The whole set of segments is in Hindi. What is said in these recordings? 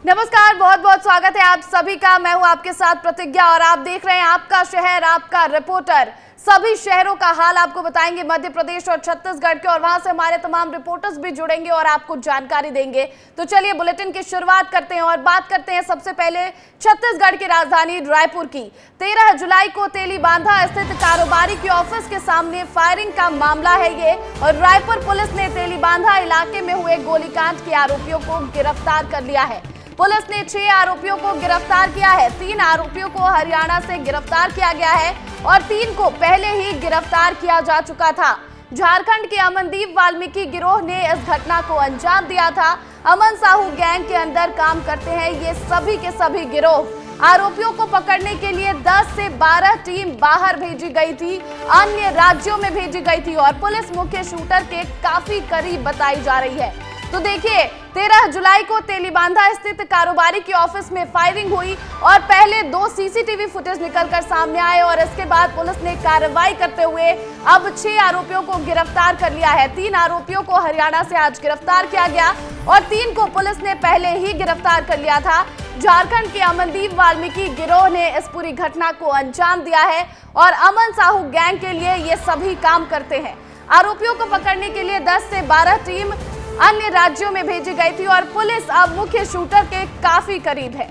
नमस्कार, बहुत बहुत स्वागत है आप सभी का। मैं हूं आपके साथ प्रतिज्ञा और आप देख रहे हैं आपका शहर आपका रिपोर्टर। सभी शहरों का हाल आपको बताएंगे, मध्य प्रदेश और छत्तीसगढ़ के, और वहां से हमारे तमाम रिपोर्टर्स भी जुड़ेंगे और आपको जानकारी देंगे। तो चलिए बुलेटिन की शुरुआत करते हैं और बात करते हैं सबसे पहले छत्तीसगढ़ की राजधानी रायपुर की। 13 जुलाई को तेलीबांधा स्थित कारोबारी के ऑफिस के सामने फायरिंग का मामला है ये, और रायपुर पुलिस ने तेलीबांधा इलाके में हुए गोलीकांड के आरोपियों को गिरफ्तार कर लिया है। पुलिस ने 6 आरोपियों को गिरफ्तार किया है। 3 आरोपियों को हरियाणा से गिरफ्तार किया गया है और 3 को पहले ही गिरफ्तार किया जा चुका था। झारखंड के अमनदीप वाल्मीकि गिरोह ने इस घटना को अंजाम दिया था। अमन साहू गैंग के अंदर काम करते हैं ये सभी के सभी गिरोह। आरोपियों को पकड़ने के लिए 10 से 12 टीम बाहर भेजी गई थी, अन्य राज्यों में भेजी गई थी और पुलिस मुख्य शूटर के काफी करीब बताई जा रही है। तो देखिए, 13 जुलाई को तेलीबांधा स्थित कारोबारी के ऑफिस में फायरिंग हुई और पहले 2 सीसीटीवी फुटेज निकलकर सामने आए और इसके बाद पुलिस ने कार्रवाई करते हुए अब 6 आरोपियों को गिरफ्तार कर लिया है। 3 आरोपियों को हरियाणा से आज गिरफ्तार किया गया और 3 को पुलिस ने पहले ही गिरफ्तार कर लिया था। झारखंड के अमनदीप वाल्मीकि गिरोह ने इस पूरी घटना को अंजाम दिया है और अमन साहू गैंग के लिए ये सभी काम करते हैं। आरोपियों को पकड़ने के लिए 10 से 12 टीम अन्य राज्यों में भेजी गई थी और पुलिस अब मुख्य शूटर के काफी करीब है।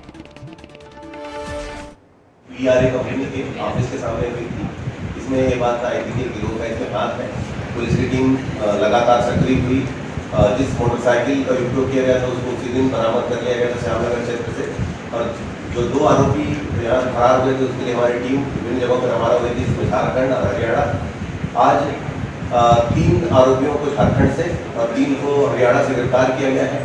वीआरए कंपनी के ऑफिस के सामने हुई थी। इसमें ये बात आई थी कि गिरोह का इसमें हाथ है। पुलिस की टीम लगातार सक्रिय हुई। जिस मोटरसाइकिल का उपयोग किया गया था उसको उसी दिन बरामद कर लिया गया था श्यामनगर क्षेत्र से। और जो 2 आरोपी यहाँ फरार हुए थे उसके लिए हमारी टीम विभिन्न जगहों पर रवाना हुई थी, इसमें झारखंड और हरियाणा। आज 3 आरोपियों को झारखंड से और 3 को हरियाणा से गिरफ्तार किया गया है।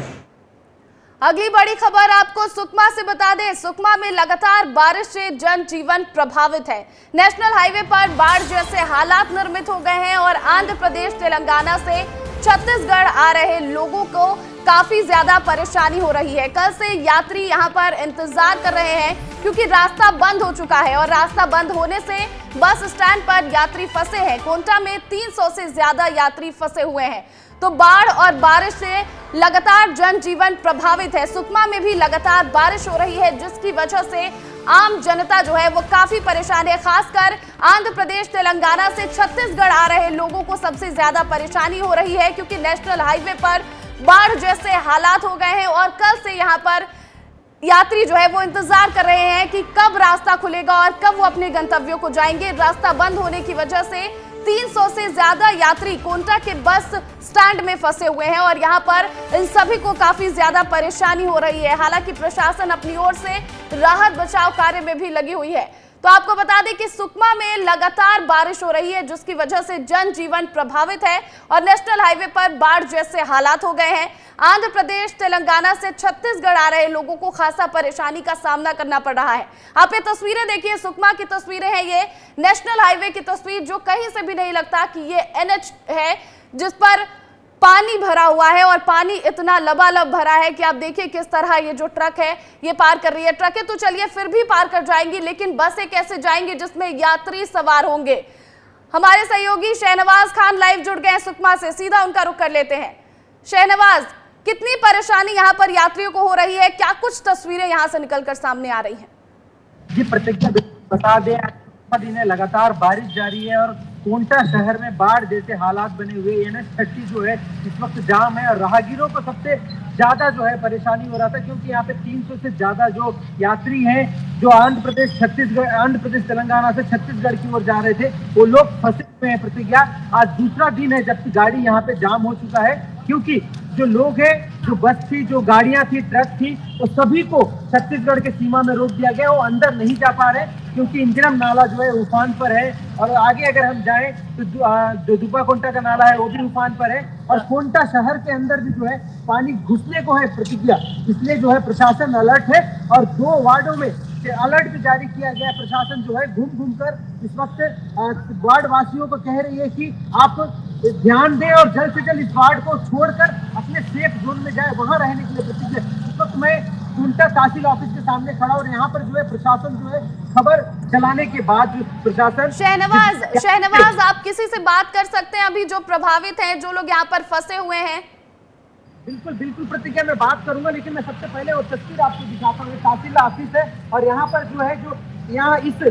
अगली बड़ी खबर आपको सुकमा से बता दें। सुकमा में लगातार बारिश से जनजीवन प्रभावित है। नेशनल हाईवे पर बाढ़ जैसे हालात निर्मित हो गए हैं और आंध्र प्रदेश तेलंगाना से छत्तीसगढ़ आ रहे लोगों को काफी ज्यादा परेशानी हो रही है। कल से यात्री यहां पर इंतजार कर रहे हैं क्योंकि रास्ता बंद हो चुका है और रास्ता बंद होने से बस स्टैंड पर यात्री फंसे हैं। कोंटा में 300 से ज्यादा यात्री फंसे हुए हैं। तो बाढ़ और बारिश से लगातार जनजीवन प्रभावित है। सुकमा में भी लगातार बारिश हो रही है जिसकी वजह से आम जनता जो है वो काफी परेशान है। खासकर आंध्र प्रदेश तेलंगाना से छत्तीसगढ़ आ रहे लोगों को सबसे ज्यादा परेशानी हो रही है क्योंकि नेशनल हाईवे पर बाढ़ जैसे हालात हो गए हैं और कल से यहाँ पर यात्री जो है वो इंतजार कर रहे हैं कि कब रास्ता खुलेगा और कब वो अपने गंतव्यों को जाएंगे। रास्ता बंद होने की वजह से 300 से ज्यादा यात्री कोंटा के बस स्टैंड में फंसे हुए हैं और यहाँ पर इन सभी को काफी ज्यादा परेशानी हो रही है। हालांकि प्रशासन अपनी ओर से राहत बचाव कार्य में भी लगी हुई है। तो आपको बता दें कि सुकमा में लगातार बारिश हो रही है जिसकी वजह से जनजीवन प्रभावित है और नेशनल हाईवे पर बाढ़ जैसे हालात हो गए हैं। आंध्र प्रदेश तेलंगाना से छत्तीसगढ़ आ रहे लोगों को खासा परेशानी का सामना करना पड़ रहा है। आप ये तस्वीरें देखिए, सुकमा की तस्वीरें हैं, ये नेशनल हाईवे की तस्वीर जो कहीं से भी नहीं लगता कि ये NH है जिस पर पानी भरा हुआ है और पानी इतना लबालब भरा है कि आप देखिए किस तरह ये जो ट्रक है ये पार कर रही है। ट्रकें तो चलिए फिर भी पार कर जाएंगी, लेकिन बसें कैसे जाएंगी जिसमें यात्री सवार होंगे। हमारे सहयोगी शहनवाज खान लाइव जुड़ गए हैं सुकमा से, सीधा उनका रुख कर लेते हैं। शहनवाज, कितनी परेशानी यहाँ पर यात्रियों को हो रही है, क्या कुछ तस्वीरें यहाँ से निकलकर सामने आ रही है? जी प्रतिज्ञा, बता दें दिन है लगातार बारिश जारी है और कोंटा शहर में बाढ़ जैसे हालात बने हुए। NH-30 जो है इस वक्त जाम है और राहगीरों को सबसे ज्यादा जो है परेशानी हो रहा था क्योंकि यहाँ पे 300 से ज्यादा जो यात्री हैं जो आंध्र प्रदेश तेलंगाना से छत्तीसगढ़ की ओर जा रहे थे वो लोग फंसे हुए हैं। प्रतिज्ञा, आज दूसरा दिन है जबकि गाड़ी यहाँ पे जाम हो चुका है क्योंकि जो लोग हैं, जो बस थी, जो गाड़ियां थी, ट्रक थी, वो सभी को छत्तीसगढ़ के सीमा में रोक दिया गया। वो अंदर नहीं जा पा रहे क्योंकि इंजरम नाला जो है उफान पर है और आगे अगर हम जाएं तो जो दुबा कोंटा का नाला है वो भी उफान पर है और कोंटा शहर के अंदर भी जो है पानी घुसने को है। प्रतिज्ञा, इसलिए जो है प्रशासन अलर्ट है और 2 वार्डों में अलर्ट भी जारी किया गया। प्रशासन जो है घूम कर इस वक्त वार्ड वासियों को कह रही है कि आप ध्यान दें और जल्द से जल्द इस वार्ड को छोड़कर अपने सेफ जोन में जाए, वहां रहने के लिए। प्रतिज्ञा, इस वक्त मैं कोंटा तहसील ऑफिस के सामने खड़ा और यहाँ पर जो है प्रशासन जो है खबर चलाने के बाद जो प्रशासन। शहनवाज, आप किसी से बात कर सकते हैं अभी जो प्रभावित हैं, जो लोग यहाँ पर फंसे हुए हैं? बिल्कुल बिल्कुल प्रतिज्ञा, मैं बात करूंगा, लेकिन मैं सबसे पहले वो तस्वीर आपको दिखाता हूँ। तहसील ऑफिस है और यहाँ पर जो है, जो यहाँ इस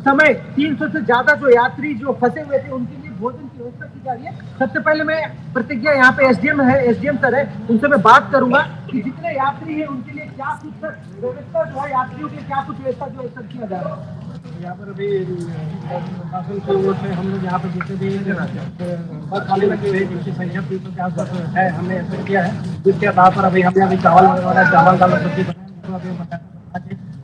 समय 300 से ज्यादा जो यात्री जो फंसे हुए थे उनके लिए भोजन की व्यवस्था की जा रही है। सबसे पहले मैं प्रतिज्ञा, यहाँ पे एसडीएम सर है, उनसे मैं बात करूंगा कि जितने यात्री हैं उनके लिए क्या कुछ व्यवस्था जो है, यात्रियों के क्या कुछ व्यवस्था जो है किया जा रहा है। यहाँ पर अभी शासन की ओर से हम लोग यहाँ पर जितने भी बस खाली रखे हुए जिनकी संख्या 300 के आसपास है, हमने ऐसा किया है। जिसके आधार पर अभी हमने चावल दाल सब्जी बनाया।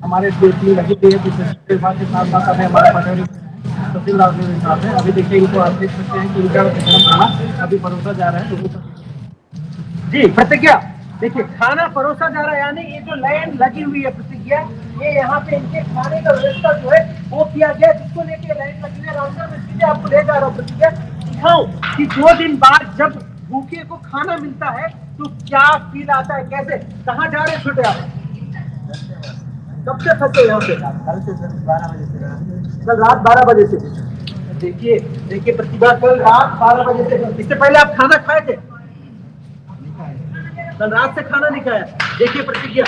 हमारे टीम लगी हुई है के साथ साथ अभी हमारे पटवारी तहसीलदार के साथ है। अभी देखिए इनको आप देख सकते हैं कि इनका गरम खाना अभी परोसा जा रहा है। जी प्रतिज्ञा, देखिए खाना परोसा जा रहा है, यानी ये जो लाइन लगी हुई है प्रतिज्ञा, ये यहाँ पे इनके खाने का व्यवस्था जो है वो किया गया, जिसको लेके लाइन लगी है। राउंडर में सीधे आपको ले जा रहा हूँ प्रतिज्ञा, दिखाऊं कि 2 दिन बाद जब भूखे को खाना मिलता है तो क्या फील आता है, कैसे, कहाँ जा रहे हैं छोटे आप, कब से फंसे यहाँ पे? कल से 12 बजे से, कल रात 12 बजे से। देखिए प्रतिभा, कल रात 12 बजे से, इससे पहले आप खाना खाए थे? कल रात से खाना नहीं खाया। देखिए प्रतिज्ञा,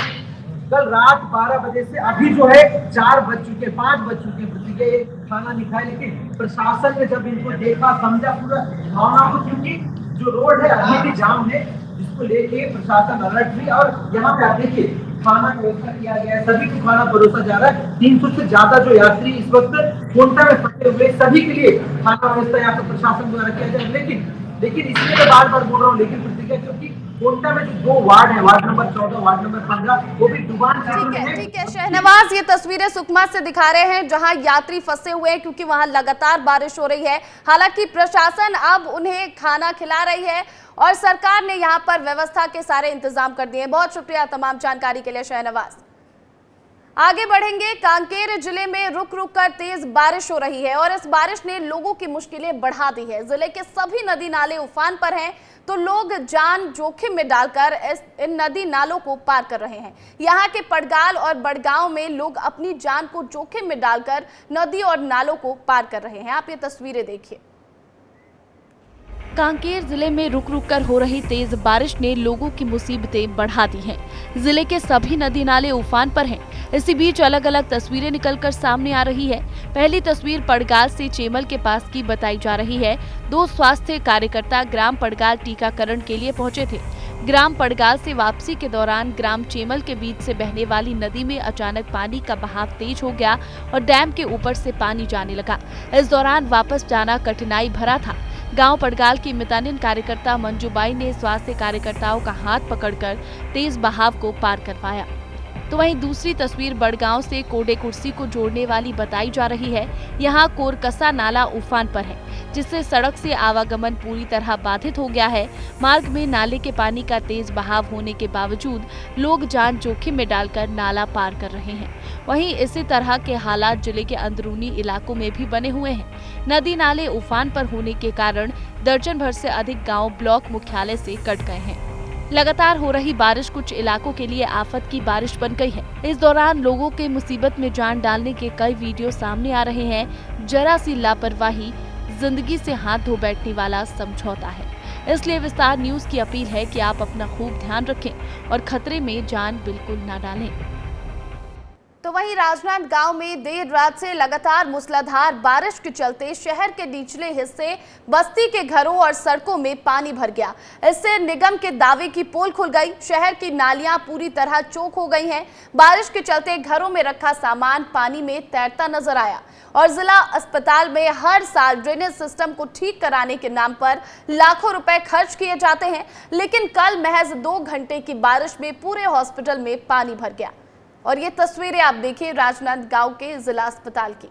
कल रात 12 बजे से अभी जो है 4 बज चुके, 5 बज चुके प्रतिज्ञा, ये खाना नहीं खाया। लेकिन प्रशासन ने जब इनको देखा, समझा पूरा भावना को, क्योंकि जो रोड है अभी भी जाम है, जिसको लेके प्रशासन अलर्ट हुई। और यहाँ पे आप देखिए खाना की व्यवस्था किया गया है, सभी को खाना परोसा जा रहा है। 300 से ज्यादा जो यात्री इस वक्त कोंटा में फंसे हुए, सभी के लिए खाना व्यवस्था यहाँ पे प्रशासन द्वारा किया जाए। लेकिन इसलिए मैं बार बार बोल रहा हूँ, लेकिन प्रतिज्ञा, क्योंकि कोंटा में जो 2 वार्ड है, वार्ड नंबर 14, वार्ड नंबर 15, वो भी डुबान। ठीक है शहनवाज, ये तस्वीरें सुकमा से दिखा रहे हैं जहां यात्री फंसे हुए हैं क्योंकि वहां लगातार बारिश हो रही है। हालांकि प्रशासन अब उन्हें खाना खिला रही है और सरकार ने यहां पर व्यवस्था के सारे इंतजाम कर दिए हैं। बहुत शुक्रिया तमाम जानकारी के लिए शहनवाज। आगे बढ़ेंगे। कांकेर जिले में रुक रुक कर तेज बारिश हो रही है और इस बारिश ने लोगों की मुश्किलें बढ़ा दी है। जिले के सभी नदी नाले उफान पर हैं तो लोग जान जोखिम में डालकर इन नदी नालों को पार कर रहे हैं। यहाँ के पड़गाल और बड़गांव में लोग अपनी जान को जोखिम में डालकर नदी और नालों को पार कर रहे हैं। आप ये तस्वीरें देखिए। कांकेर जिले में रुक रुक कर हो रही तेज बारिश ने लोगों की मुसीबतें बढ़ा दी हैं। जिले के सभी नदी नाले उफान पर हैं। इसी बीच अलग अलग तस्वीरें निकलकर सामने आ रही है। पहली तस्वीर पड़गाल से चेमल के पास की बताई जा रही है। 2 स्वास्थ्य कार्यकर्ता ग्राम पड़गाल टीकाकरण के लिए पहुंचे थे। ग्राम पड़गाल से वापसी के दौरान ग्राम चेमल के बीच से बहने वाली नदी में अचानक पानी का बहाव तेज हो गया और डैम के ऊपर से पानी जाने लगा। इस दौरान वापस जाना कठिनाई भरा था। गांव पड़गाल की मितानिन कार्यकर्ता मंजूबाई ने स्वास्थ्य कार्यकर्ताओं का हाथ पकड़कर तेज बहाव को पार करवाया। तो वहीं दूसरी तस्वीर बड़गांव से कोडे कुर्सी को जोड़ने वाली बताई जा रही है। यहाँ कोरकसा नाला उफान पर है, जिससे सड़क से आवागमन पूरी तरह बाधित हो गया है। मार्ग में नाले के पानी का तेज बहाव होने के बावजूद लोग जान जोखिम में डालकर नाला पार कर रहे हैं। वहीं इसी तरह के हालात जिले के अंदरूनी इलाकों में भी बने हुए हैं। नदी नाले उफान पर होने के कारण दर्जन भर से अधिक गाँव ब्लॉक मुख्यालय से कट गए हैं। लगातार हो रही बारिश कुछ इलाकों के लिए आफत की बारिश बन गई है। इस दौरान लोगों के मुसीबत में जान डालने के कई वीडियो सामने आ रहे हैं। जरा सी लापरवाही जिंदगी से हाथ धो बैठने वाला समझौता है। इसलिए विस्तार न्यूज की अपील है कि आप अपना खूब ध्यान रखें और खतरे में जान बिल्कुल न डालें। तो वहीं राजनांदगांव में देर रात से लगातार मूसलाधार बारिश के चलते शहर के निचले हिस्से, बस्ती के घरों और सड़कों में पानी भर गया। इससे निगम के दावे की पोल खुल गई। शहर की नालियां पूरी तरह चौक हो गई हैं। बारिश के चलते घरों में रखा सामान पानी में तैरता नजर आया और जिला अस्पताल में हर साल ड्रेनेज सिस्टम को ठीक कराने के नाम पर लाखों रुपए खर्च किए जाते हैं, लेकिन कल महज 2 घंटे की बारिश में पूरे हॉस्पिटल में पानी भर गया। और ये तस्वीरें आप देखिए राजनांदगांव के जिला अस्पताल की।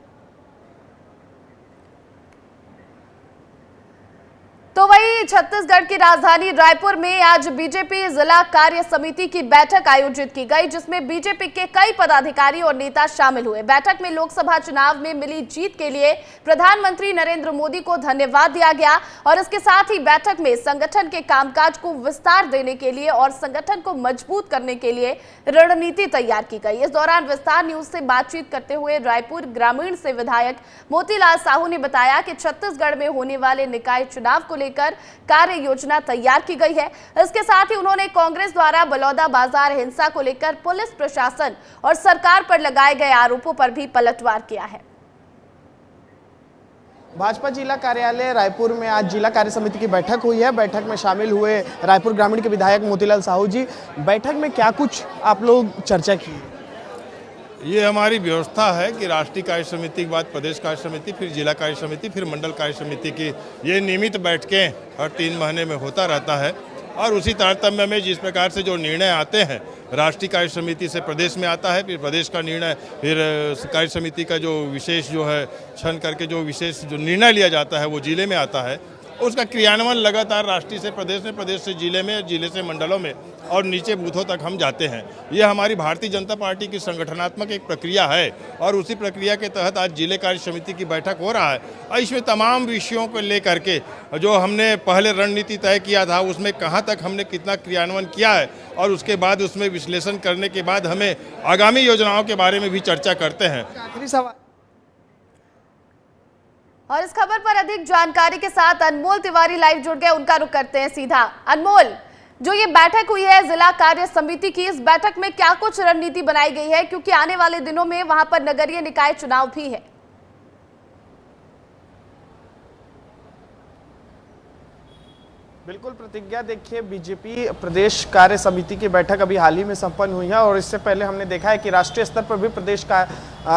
तो वही छत्तीसगढ़ की राजधानी रायपुर में आज बीजेपी जिला कार्य समिति की बैठक आयोजित की गई, जिसमें बीजेपी के कई पदाधिकारी और नेता शामिल हुए। बैठक में लोकसभा चुनाव में मिली जीत के लिए प्रधानमंत्री नरेंद्र मोदी को धन्यवाद दिया गया और इसके साथ ही बैठक में संगठन के कामकाज को विस्तार देने के लिए और संगठन को मजबूत करने के लिए रणनीति तैयार की गई। इस दौरान विस्तार न्यूज से बातचीत करते हुए रायपुर ग्रामीण से विधायक मोतीलाल साहू ने बताया कि छत्तीसगढ़ में होने वाले निकाय चुनाव को लेकर कार्य योजना तैयार की गई है। इसके साथ ही उन्होंने कांग्रेस द्वारा बलौदा बाजार हिंसा को लेकर पुलिस प्रशासन और सरकार पर लगाए गए आरोपों पर भी पलटवार किया है। भाजपा जिला कार्यालय रायपुर में आज जिला कार्य समिति की बैठक हुई है। बैठक में शामिल हुए रायपुर ग्रामीण के विधायक मोतीलाल साहू जी। बैठक में क्या कुछ आप लोग चर्चा की? ये हमारी व्यवस्था है कि राष्ट्रीय कार्य समिति के बाद प्रदेश कार्य समिति, फिर जिला कार्य समिति, फिर मंडल कार्य समिति की ये नियमित बैठकें हर 3 महीने में होता रहता है। और उसी तारतम्य में जिस प्रकार से जो निर्णय आते हैं राष्ट्रीय कार्य समिति से प्रदेश में आता है, फिर प्रदेश का निर्णय, फिर कार्य समिति का जो विशेष जो है छन करके जो विशेष जो निर्णय लिया जाता है वो जिले में आता है। उसका क्रियान्वयन लगातार राष्ट्रीय से प्रदेश में, प्रदेश से जिले में, जिले से मंडलों में और नीचे बूथों तक हम जाते हैं। ये हमारी भारतीय जनता पार्टी की संगठनात्मक एक प्रक्रिया है और उसी प्रक्रिया के तहत आज जिले कार्य समिति की बैठक हो रहा है। और इसमें तमाम विषयों को लेकर के जो हमने पहले रणनीति तय किया था उसमें कहाँ तक हमने कितना क्रियान्वयन किया है और उसके बाद उसमें विश्लेषण करने के बाद हमें आगामी योजनाओं के बारे में भी चर्चा करते हैं। आखिरी सवाल। और इस खबर पर अधिक जानकारी के साथ अनमोल तिवारी लाइव जुड़ गए, उनका रुख करते हैं सीधा। अनमोल, जो ये बैठक हुई है जिला कार्य समिति की, इस बैठक में क्या कुछ रणनीति बनाई गई है, क्योंकि आने वाले दिनों में वहां पर नगरीय निकाय चुनाव भी है? बिल्कुल प्रतिज्ञा, देखिए बीजेपी प्रदेश कार्य समिति की बैठक अभी हाल ही में संपन्न हुई है और इससे पहले हमने देखा है कि राष्ट्रीय स्तर पर भी प्रदेश का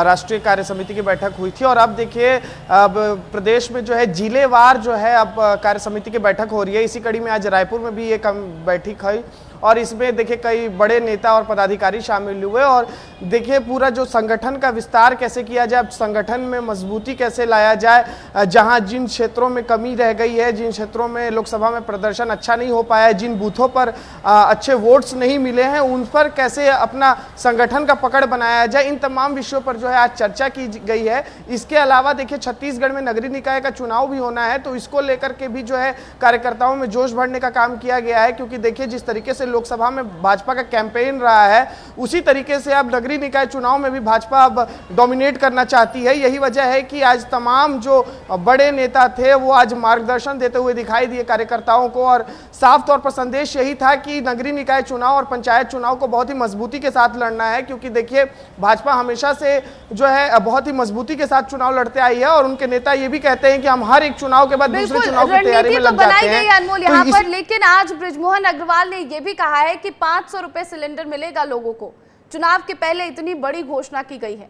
राष्ट्रीय कार्य समिति की बैठक हुई थी। और अब देखिए अब प्रदेश में जो है जिलेवार जो है अब कार्य समिति की बैठक हो रही है। इसी कड़ी में आज रायपुर में भी एक बैठक हुई और इसमें देखिए कई बड़े नेता और पदाधिकारी शामिल हुए और देखिए पूरा जो संगठन का विस्तार कैसे किया जाए, संगठन में मजबूती कैसे लाया जाए, जहां जिन क्षेत्रों में कमी रह गई है, जिन क्षेत्रों में लोकसभा में प्रदर्शन अच्छा नहीं हो पाया है, जिन बूथों पर अच्छे वोट्स नहीं मिले हैं, उन पर कैसे अपना संगठन का पकड़ बनाया जाए, इन तमाम विषयों पर जो है आज चर्चा की गई है। इसके अलावा देखिए छत्तीसगढ़ में नगरीय निकाय का चुनाव भी होना है, तो इसको लेकर के भी जो है कार्यकर्ताओं में जोश भरने का काम किया गया है, क्योंकि देखिए जिस तरीके से लोकसभा में भाजपा का कैंपेन रहा है उसी तरीके से अब नगरीय निकाय चुनाव में भी भाजपा अब डोमिनेट करना चाहती है। यही वजह है कि आज तमाम जो बड़े नेता थे वो आज मार्गदर्शन देते हुए दिखाई दिए कार्यकर्ताओं को और साफ तौर पर संदेश यही था कि नगरीय निकाय चुनाव और पंचायत चुनाव को बहुत ही मजबूती के साथ लड़ना है, क्योंकि देखिए भाजपा हमेशा से जो है बहुत ही मजबूती के साथ चुनाव लड़ते आई है और उनके नेता ये भी कहते हैं कि हम हर एक चुनाव के बाद दूसरे चुनाव की तैयारी में लग जाते हैं। अनमोल यहाँ पर, लेकिन आज बृजमोहन अग्रवाल ने यह भी कहा है कि 500 रुपए सिलेंडर मिलेगा लोगों को। चुनाव के पहले इतनी बड़ी घोषणा की गई है।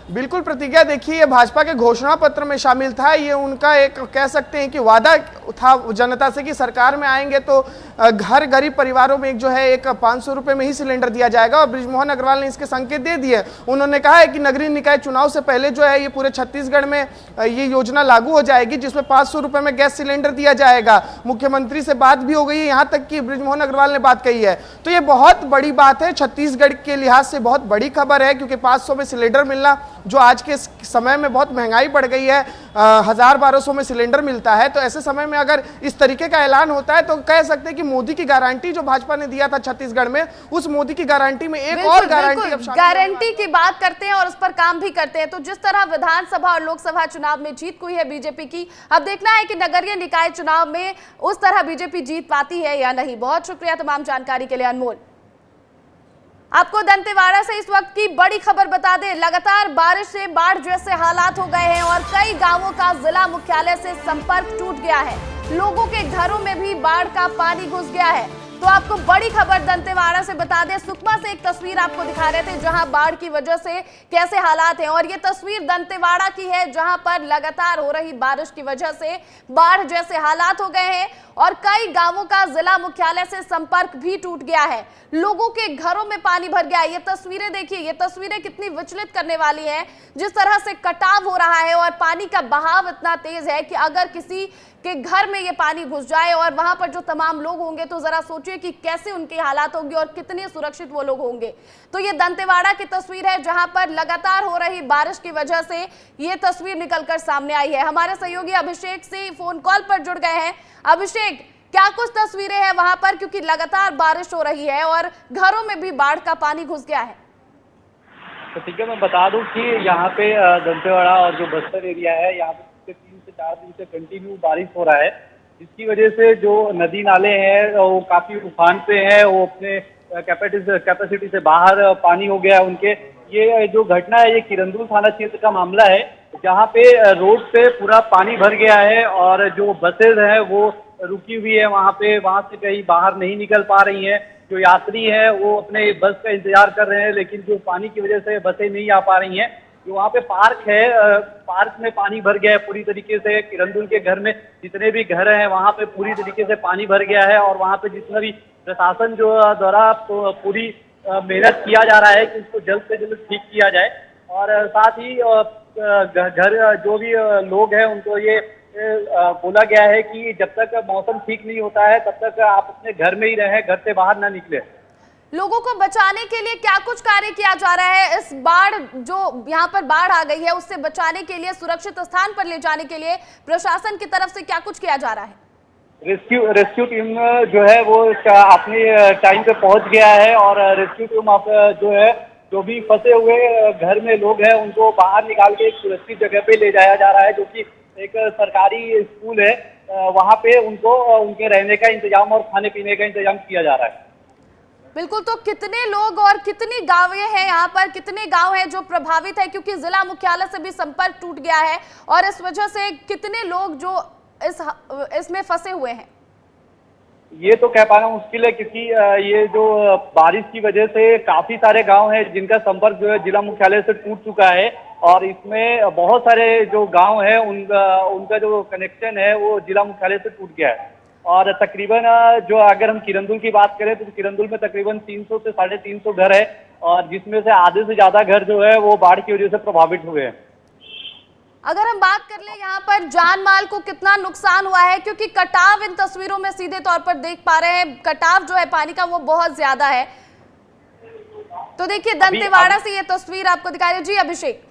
बिल्कुल प्रतिज्ञा, देखिए ये भाजपा के घोषणा पत्र में शामिल था। ये उनका एक कह सकते हैं कि वादा था जनता से कि सरकार में आएंगे तो घर गरीब परिवारों में एक जो है एक 500 रुपए में ही सिलेंडर दिया जाएगा और बृजमोहन अग्रवाल ने इसके संकेत दे दिए। उन्होंने कहा है कि नगरीय निकाय चुनाव से पहले जो है ये पूरे छत्तीसगढ़ में ये योजना लागू हो जाएगी जिसमें 500 रुपए में गैस सिलेंडर दिया जाएगा। मुख्यमंत्री से बात भी हो गई है, यहाँ तक कि बृजमोहन अग्रवाल ने बात कही है। तो ये बहुत बड़ी बात है, छत्तीसगढ़ के लिहाज से बहुत बड़ी खबर है, क्योंकि 500 में सिलेंडर मिलना जो आज के समय में बहुत महंगाई बढ़ गई है, 1000-1200 में सिलेंडर मिलता है, तो ऐसे समय में अगर इस तरीके का ऐलान होता है तो कह सकते हैं कि मोदी की गारंटी जो भाजपा ने दिया था छत्तीसगढ़ में, उस मोदी की गारंटी में एक और गारंटी की बात करते हैं और उस पर काम भी करते हैं। तो जिस तरह विधानसभा और लोकसभा चुनाव में जीत हुई है बीजेपी की, अब देखना है कि नगरीय निकाय चुनाव में उस तरह बीजेपी जीत पाती है या नहीं। बहुत शुक्रिया तमाम जानकारी के लिए अनमोल। आपको दंतेवाड़ा से इस वक्त की बड़ी खबर बता दें, लगातार बारिश से बाढ़ जैसे हालात हो गए हैं और कई गांवों का जिला मुख्यालय से संपर्क टूट गया है। लोगों के घरों में भी बाढ़ का पानी घुस गया है। तो आपको बड़ी खबर दंतेवाड़ा से बता दें, सुकमा से एक तस्वीर आपको दिखा रहे थे जहां बाढ़ की वजह से कैसे हालात हैं, और ये तस्वीर दंतेवाड़ा की है जहां पर लगातार हो रही बारिश की वजह से बाढ़ जैसे हालात हो गए हैं और कई गांवों का जिला मुख्यालय से संपर्क भी टूट गया है। लोगों के घरों में पानी भर गया है। ये तस्वीरें देखिए, ये तस्वीरें कितनी विचलित करने वाली हैं। जिस तरह से कटाव हो रहा है और पानी का बहाव इतना तेज है कि अगर किसी के घर में ये पानी घुस जाए और वहां पर जो तमाम लोग होंगे तो जरा सोचिए कि कैसे उनके हालात होंगे और कितने सुरक्षित वो लोग होंगे। तो ये दंतेवाड़ा की तस्वीर है जहां पर लगातार हो रही बारिश की वजह से ये तस्वीर निकलकर सामने आई है। हमारे सहयोगी अभिषेक से फोन कॉल पर जुड़ गए हैं। अभिषेक, क्या कुछ तस्वीरें हैं वहां पर, क्योंकि लगातार बारिश हो रही है और घरों में भी बाढ़ का पानी घुस गया है? प्रतिज्ञा मैं बता दूं कि यहाँ पे दंतेवाड़ा और जो बस्तर एरिया है, यहाँ पे 3 से 4 दिन से कंटिन्यू बारिश हो रहा है, जिसकी वजह से जो नदी नाले हैं वो काफी उफान पे हैं, वो अपने कैपेसिटी से बाहर पानी हो गया है उनके। ये जो घटना है ये किरंदुल थाना क्षेत्र का मामला है, जहाँ पे रोड पे पूरा पानी भर गया है और जो बसेज है वो रुकी हुई है वहाँ पे, वहाँ से कहीं बाहर नहीं निकल पा रही हैं। जो यात्री हैं वो अपने बस का इंतजार कर रहे हैं, लेकिन जो पानी की वजह से बसें नहीं आ पा रही हैं। जो वहाँ पे पार्क है, पार्क में पानी भर गया है पूरी तरीके से। किरंदुल के घर में जितने भी घर हैं वहाँ पे पूरी तरीके से पानी भर गया है और वहाँ पे जितना भी प्रशासन जो द्वारा पूरी मेहनत किया जा रहा है कि उसको जल्द से जल्द ठीक किया जाए। और साथ ही घर जो भी लोग हैं उनको ये बोला गया है कि जब तक मौसम ठीक नहीं होता है तब तक आप अपने घर में ही रहें, घर से बाहर ना निकले। लोगों को बचाने के लिए क्या कुछ कार्य किया जा रहा है? इस बाढ़ जो यहाँ पर बाढ़ आ गई है उससे बचाने के लिए, सुरक्षित स्थान पर ले जाने के लिए प्रशासन की तरफ से क्या कुछ किया जा रहा है? रेस्क्यू टीम जो है वो अपने टाइम पे पहुंच गया है और रेस्क्यू टीम जो है जो भी फंसे हुए घर में लोग हैं उनको बाहर निकाल के एक सुरक्षित जगह पे ले जाया जा रहा है, जो कि एक सरकारी स्कूल है। वहाँ पे उनको उनके रहने का इंतजाम और खाने पीने का इंतजाम किया जा रहा है। बिल्कुल, तो कितने लोग और कितनी गांवें हैं यहाँ पर, कितने गांव हैं जो प्रभावित है? क्योंकि जिला मुख्यालय से भी संपर्क टूट गया है और इस वजह से कितने लोग जो इसमें फंसे हुए हैं? ये तो कह पाना मुश्किल है, क्योंकि ये जो बारिश की वजह से काफी सारे गांव हैं जिनका संपर्क जो है जिला मुख्यालय से टूट चुका है और इसमें बहुत सारे जो गांव हैं उनका जो कनेक्शन है वो जिला मुख्यालय से टूट गया है। और तकरीबन जो अगर हम किरंदुल की बात करें तो किरंदुल में तकरीबन 300 से 350 घर है और जिसमें से आधे से ज्यादा घर जो है वो बाढ़ की वजह से प्रभावित हुए हैं। अगर हम बात कर ले यहाँ पर जान माल को कितना नुकसान हुआ है, क्योंकि कटाव इन तस्वीरों में सीधे तौर पर देख पा रहे हैं, कटाव जो है पानी का वो बहुत ज्यादा है। तो देखिए दंतेवाड़ा से ये तस्वीर आपको दिखा रही है। जी अभिषेक,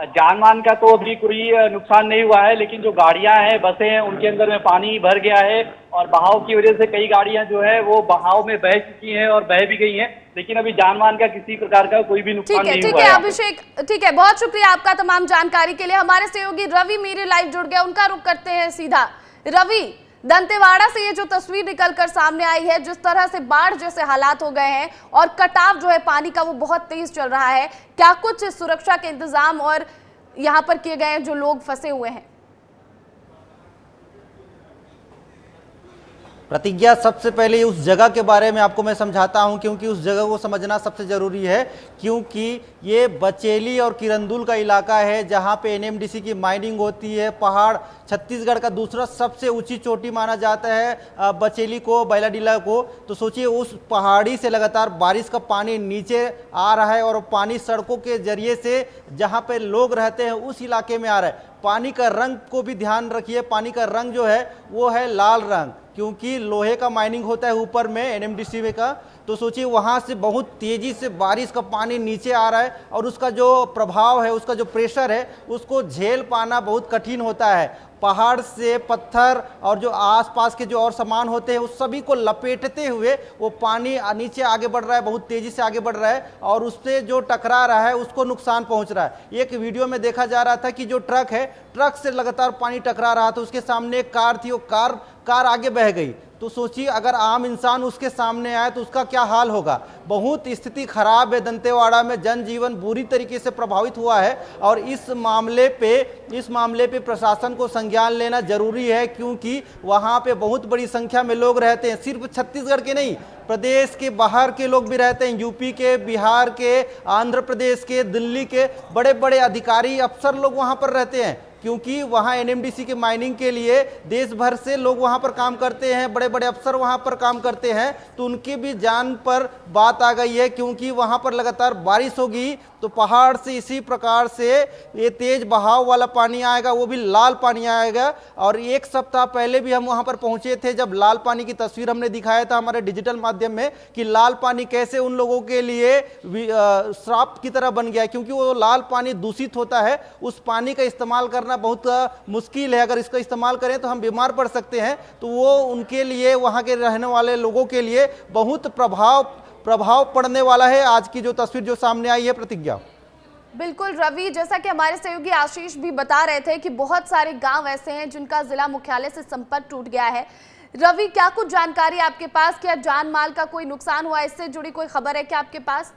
जान मान का तो अभी कोई नुकसान नहीं हुआ है, लेकिन जो गाड़ियां हैं, बसें हैं, उनके अंदर में पानी भर गया है और बहाव की वजह से कई गाड़ियां जो है वो बहाव में बह चुकी हैं और बह भी गई हैं, लेकिन अभी जान मान का किसी प्रकार का कोई भी नुकसान नहीं हुआ है। ठीक है अभिषेक, ठीक है, बहुत शुक्रिया आपका तमाम जानकारी के लिए। हमारे सहयोगी रवि मेरे लाइव जुड़ गया, उनका रुख करते हैं सीधा। रवि, दंतेवाड़ा से ये जो तस्वीर निकलकर सामने आई है, जिस तरह से बाढ़ जैसे हालात हो गए हैं और कटाव जो है पानी का वो बहुत तेज चल रहा है, क्या कुछ सुरक्षा के इंतजाम और यहाँ पर किए गए हैं जो लोग फंसे हुए हैं? प्रतिज्ञा, सबसे पहले उस जगह के बारे में आपको मैं समझाता हूं, क्योंकि उस जगह को समझना सबसे ज़रूरी है, क्योंकि ये बचेली और किरंदुल का इलाका है जहां पे एनएमडीसी की माइनिंग होती है। पहाड़ छत्तीसगढ़ का दूसरा सबसे ऊंची चोटी माना जाता है बचेली को, बैलाडीला को। तो सोचिए उस पहाड़ी से लगातार बारिश का पानी नीचे आ रहा है और पानी सड़कों के जरिए से जहाँ पे लोग रहते हैं उस इलाके में आ रहा है। पानी का रंग को भी ध्यान रखिए, पानी का रंग जो है वो है लाल रंग, क्योंकि लोहे का माइनिंग होता है ऊपर में एनएमडीसी में का। तो सोचिए वहाँ से बहुत तेज़ी से बारिश का पानी नीचे आ रहा है और उसका जो प्रभाव है, उसका जो प्रेशर है, उसको झेल पाना बहुत कठिन होता है। पहाड़ से पत्थर और जो आसपास के जो और सामान होते हैं उस सभी को लपेटते हुए वो पानी नीचे आगे बढ़ रहा है, बहुत तेज़ी से आगे बढ़ रहा है और उससे जो टकरा रहा है उसको नुकसान पहुंच रहा है। एक वीडियो में देखा जा रहा था कि जो ट्रक है, ट्रक से लगातार पानी टकरा रहा था, उसके सामने एक कार थी, वो कार आगे बह गई। तो सोचिए अगर आम इंसान उसके सामने आए तो उसका क्या हाल होगा। बहुत स्थिति खराब है दंतेवाड़ा में, जनजीवन बुरी तरीके से प्रभावित हुआ है और इस मामले पे प्रशासन को संज्ञान लेना जरूरी है, क्योंकि वहाँ पे बहुत बड़ी संख्या में लोग रहते हैं। सिर्फ छत्तीसगढ़ के नहीं, प्रदेश के बाहर के लोग भी रहते हैं, यूपी के, बिहार के, आंध्र प्रदेश के, दिल्ली के बड़े बड़े अधिकारी, अफसर लोग वहाँ पर रहते हैं, क्योंकि वहाँ एनएमडीसी के माइनिंग के लिए देश भर से लोग वहाँ पर काम करते हैं, बड़े बड़े अफसर वहाँ पर काम करते हैं। तो उनकी भी जान पर बात आ गई है, क्योंकि वहाँ पर लगातार बारिश होगी तो पहाड़ से इसी प्रकार से ये तेज बहाव वाला पानी आएगा, वो भी लाल पानी आएगा। और एक सप्ताह पहले भी हम वहाँ पर पहुँचे थे, जब लाल पानी की तस्वीर हमने दिखाया था हमारे डिजिटल माध्यम में कि लाल पानी कैसे उन लोगों के लिए श्राप की तरह बन गया है, क्योंकि वो लाल पानी दूषित होता है। उस पानी का इस्तेमाल करना बहुत मुश्किल है, अगर इसका इस्तेमाल करें तो हम बीमार पड़ सकते हैं। तो वो उनके लिए, वहाँ के रहने वाले लोगों के लिए बहुत प्रभाव पड़ने वाला है। आज की जो तस्वीर जो सामने आई है प्रतिज्ञा। बिल्कुल रवि, जैसा कि हमारे सहयोगी आशीष भी बता रहे थे कि बहुत सारे गांव ऐसे हैं जिनका जिला मुख्यालय से संपर्क टूट गया है। रवि, क्या कुछ जानकारी आपके पास, क्या जान माल का कोई नुकसान हुआ, इससे जुड़ी कोई खबर है क्या आपके पास?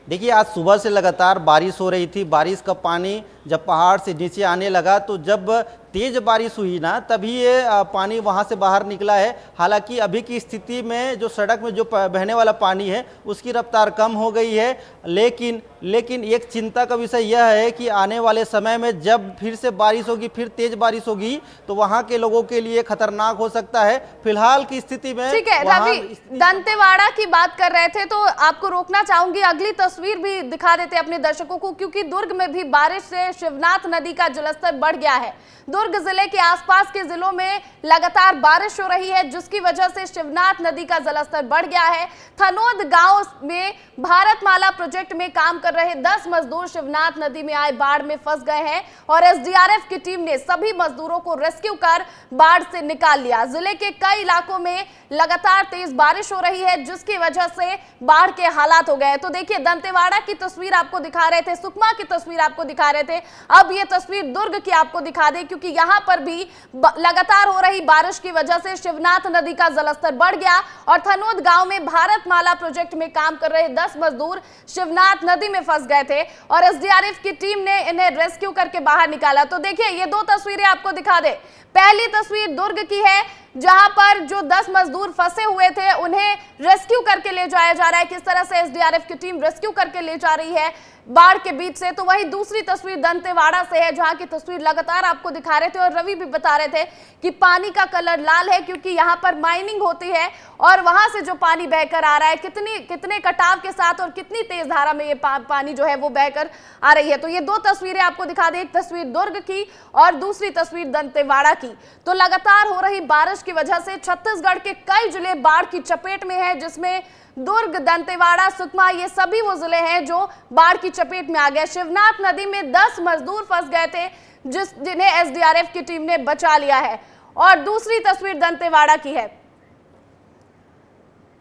देखिए, आज सुबह से लगातार बारिश हो रही थी। बारिश का पानी जब पहाड़ से नीचे आने लगा तो जब तेज बारिश हुई ना, तभी ये पानी वहाँ से बाहर निकला है। हालांकि अभी की स्थिति में जो सड़क में जो बहने वाला पानी है उसकी रफ्तार कम हो गई है, लेकिन एक चिंता का विषय यह है कि आने वाले समय में जब फिर से बारिश होगी, फिर तेज बारिश होगी, तो वहाँ के लोगों के लिए खतरनाक हो सकता है। फिलहाल की स्थिति में ठीक है रवि, दंतेवाड़ा की बात कर रहे थे तो आपको रोकना चाहूंगी, अगली तस्वीर भी दिखा देते अपने दर्शकों को, क्योंकि दुर्ग में भी बारिश से शिवनाथ नदी का जलस्तर बढ़ गया है। दुर्ग जिले के आसपास के जिलों में लगातार बारिश हो रही है, जिसकी वजह से शिवनाथ नदी का जलस्तर बढ़ गया है। थनोद गांव में भारतमाला प्रोजेक्ट में काम कर रहे 10 मजदूर शिवनाथ नदी में आए बाढ़ में फंस गए हैं और एसडीआरएफ की टीम ने सभी मजदूरों को रेस्क्यू कर बाढ़ से निकाल लिया। जिले के कई इलाकों में लगातार तेज बारिश हो रही है, जिसकी वजह से बाढ़ के हालात हो गए हैं। तो देखिए, दंतेवाड़ा की तस्वीर आपको दिखा रहे थे, सुकमा की तस्वीर आपको दिखा रहे थे, अब ये तस्वीर दुर्ग की आपको दिखा दे, क्योंकि यहां पर भी लगातार हो रही बारिश की वजह से शिवनाथ नदी का जलस्तर बढ़ गया और थनोद गांव में भारतमाला प्रोजेक्ट में काम कर रहे 10 मजदूर शिवनाथ नदी में फंस गए थे और एसडीआरएफ की टीम ने इन्हें रेस्क्यू करके बाहर निकाला। तो देखिए, ये दो तस्वीरें आपको दिखा दे। पहली तस्वीर दुर्ग की है, जहां पर जो 10 मजदूर फंसे हुए थे उन्हें रेस्क्यू करके ले जाया जा रहा है। किस तरह से एसडीआरएफ की टीम रेस्क्यू करके ले जा रही है बाढ़ के बीच से। तो वही दूसरी तस्वीर दंतेवाड़ा से है, जहां की तस्वीर लगातार आपको दिखा रहे थे और रवि भी बता रहे थे कि पानी का कलर लाल है, क्योंकि यहां पर माइनिंग होती है और वहां से जो पानी बहकर आ रहा है, कितने कटाव के साथ और कितनी तेज धारा में ये पानी जो है वो बहकर आ रही है। तो ये दो तस्वीरें आपको दिखा दें, एक तस्वीर दुर्ग की और दूसरी तस्वीर दंतेवाड़ा की। तो लगातार हो रही बारिश की वजह से छत्तीसगढ़ के कई जिले बाढ़ की चपेट में है, जिसमें दुर्ग, दंतेवाड़ा, सुकमा, ये सभी वो जिले हैं जो बाढ़ की चपेट में आ गए। शिवनाथ नदी में 10 मजदूर फंस गए थे, जिन्हें एसडीआरएफ की टीम ने बचा लिया है। और दूसरी तस्वीर दंतेवाड़ा की है।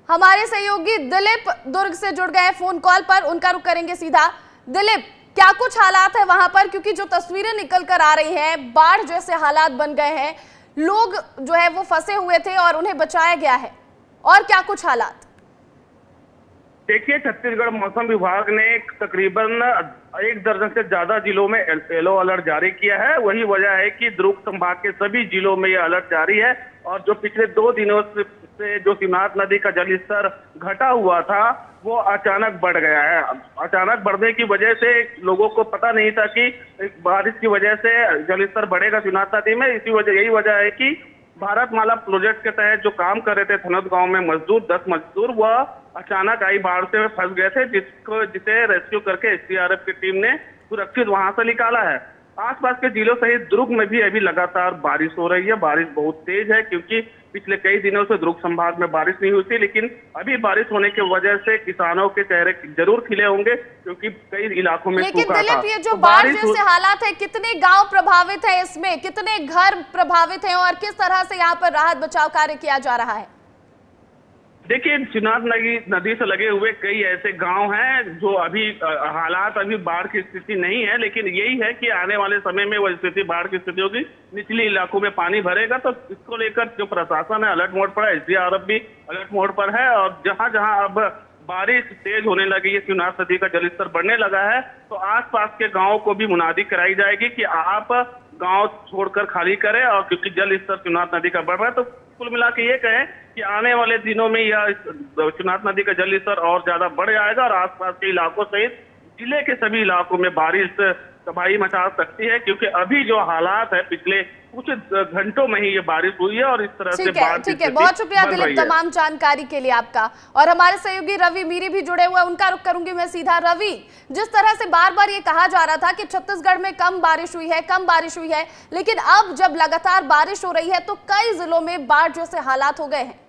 हमारे सहयोगी दिलीप दुर्ग से जुड़ गए फोन कॉल पर, उनका रुख करेंगे सीधा। दिलीप, क्या कुछ हालात है वहां पर, क्योंकि जो तस्वीरें निकल कर आ रही हैं, बाढ़ जैसे हालात बन गए हैं, लोग जो है वो फंसे हुए थे और उन्हें बचाया गया है, और क्या कुछ हालात? देखिए, छत्तीसगढ़ मौसम विभाग ने तकरीबन 1 दर्जन से ज्यादा जिलों में येलो अलर्ट जारी किया है। वही वजह है कि दुर्ग संभाग के सभी जिलों में यह अलर्ट जारी है और जो पिछले 2 दिनों से जो शिवनाथ नदी का जलस्तर घटा हुआ था वो अचानक बढ़ गया है। अचानक बढ़ने की वजह से लोगों को पता नहीं था कि बारिश की वजह से जलस्तर बढ़ेगा शिवनाथ नदी में। यही वजह है कि भारतमाला प्रोजेक्ट के तहत जो काम कर रहे थे थनोद गांव में मजदूर, 10 मजदूर, वह अचानक आई बाढ़ से फंस गए थे, जिसे रेस्क्यू करके एसडीआरएफ की टीम ने सुरक्षित वहां से निकाला है। आसपास के जिलों सहित दुर्ग में भी अभी लगातार बारिश हो रही है। बारिश बहुत तेज है, क्योंकि पिछले कई दिनों से दुर्ग संभाग में बारिश नहीं हुई थी, लेकिन अभी बारिश होने की वजह से किसानों के चेहरे जरूर खिले होंगे, क्योंकि कई इलाकों में लेकिन सूखा था। दिलीप, ये जो बाढ़ जैसे हालात है, कितने गांव प्रभावित है इसमें, कितने घर प्रभावित हैं और किस तरह से यहाँ पर राहत बचाव कार्य किया जा रहा है? देखिए, शिवनाथ नदी से लगे हुए कई ऐसे गांव हैं जो अभी हालात अभी बाढ़ की स्थिति नहीं है, लेकिन यही है कि आने वाले समय में वह स्थिति बाढ़ की स्थिति होगी, निचले इलाकों में पानी भरेगा। तो इसको लेकर जो प्रशासन है अलर्ट मोड पर है, एसडीआरएफ भी अलर्ट मोड पर है और जहां जहां अब बारिश तेज होने लगी है, शिवनाथ नदी का जलस्तर बढ़ने लगा है, तो आसपास के गाँव को भी मुनादी कराई जाएगी कि आप गांव छोड़कर खाली करें, और क्योंकि जल स्तर शिवनाथ नदी का बढ़ रहा है। तो कुल मिला के ये कहें कि आने वाले दिनों में यह शिवनाथ नदी का जल स्तर और ज्यादा बढ़ जाएगा और आसपास के इलाकों सहित जिले के सभी इलाकों में बारिश तबाही मचा सकती है, क्योंकि अभी जो हालात है पिछले कुछ घंटों में ही ये बारिश हुई है और इस तरह से बाढ़ की ठीक है, बहुत शुक्रिया दिलीप तमाम जानकारी के लिए आपका। और हमारे सहयोगी रवि मीरी भी जुड़े हुए, उनका रुख करूंगी मैं सीधा। रवि, जिस तरह से बार बार ये कहा जा रहा था कि छत्तीसगढ़ में कम बारिश हुई है, लेकिन अब जब लगातार बारिश हो रही है तो कई जिलों में बाढ़ जैसे हालात हो गए हैं।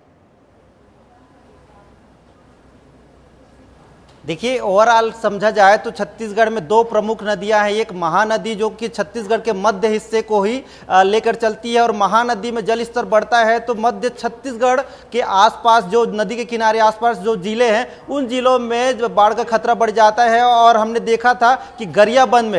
देखिए, ओवरऑल समझा जाए तो छत्तीसगढ़ में दो प्रमुख नदियां हैं। एक महानदी जो कि छत्तीसगढ़ के मध्य हिस्से को ही लेकर चलती है, और महानदी में जल स्तर बढ़ता है तो मध्य छत्तीसगढ़ के आसपास जो नदी के किनारे आसपास जो जिले हैं उन जिलों में जो बाढ़ का खतरा बढ़ जाता है। और हमने देखा था कि गरियाबंद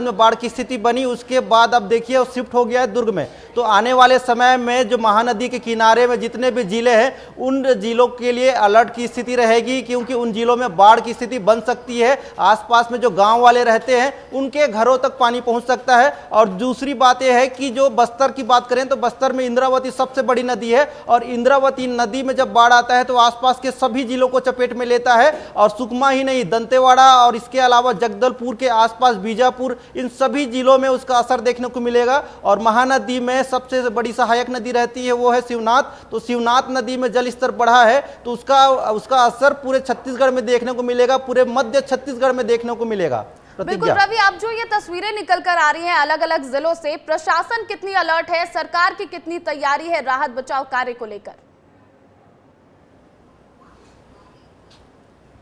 में बाढ़ की स्थिति बनी, उसके बाद अब देखिए वो शिफ्ट हो गया है दुर्ग में। तो आने वाले समय में जो महानदी के किनारे में जितने भी जिले हैं उन जिलों के लिए अलर्ट की स्थिति रहेगी, क्योंकि उन जिलों में बाढ़ की स्थिति बन सकती है। आसपास में जो गांव वाले रहते हैं उनके घरों तक पानी पहुंच सकता है। और दूसरी बात यह है कि जो बस्तर की बात करें तो बस्तर में इंद्रावती सबसे बड़ी नदी है, और इंद्रावती नदी में जब बाढ़ आता है तो आसपास के सभी जिलों को चपेट में लेता है। और सुकमा ही नहीं, दंतेवाड़ा और इसके अलावा जगदलपुर के आसपास बीजापुर, इन सभी जिलों में उसका असर देखने को मिलेगा। और महानदी में सबसे बड़ी सहायक नदी रहती है वो है शिवनाथ। तो शिवनाथ नदी में जल स्तर बढ़ा है तो उसका असर पूरे छत्तीसगढ़ में देखने को मिलेगा, पूरे मध्य छत्तीसगढ़ में देखने को मिलेगा। बिल्कुल रवि, अब जो ये तस्वीरें निकल कर आ रही हैं अलग अलग जिलों से, प्रशासन कितनी अलर्ट है, सरकार की कितनी तैयारी है राहत बचाव कार्य को लेकर?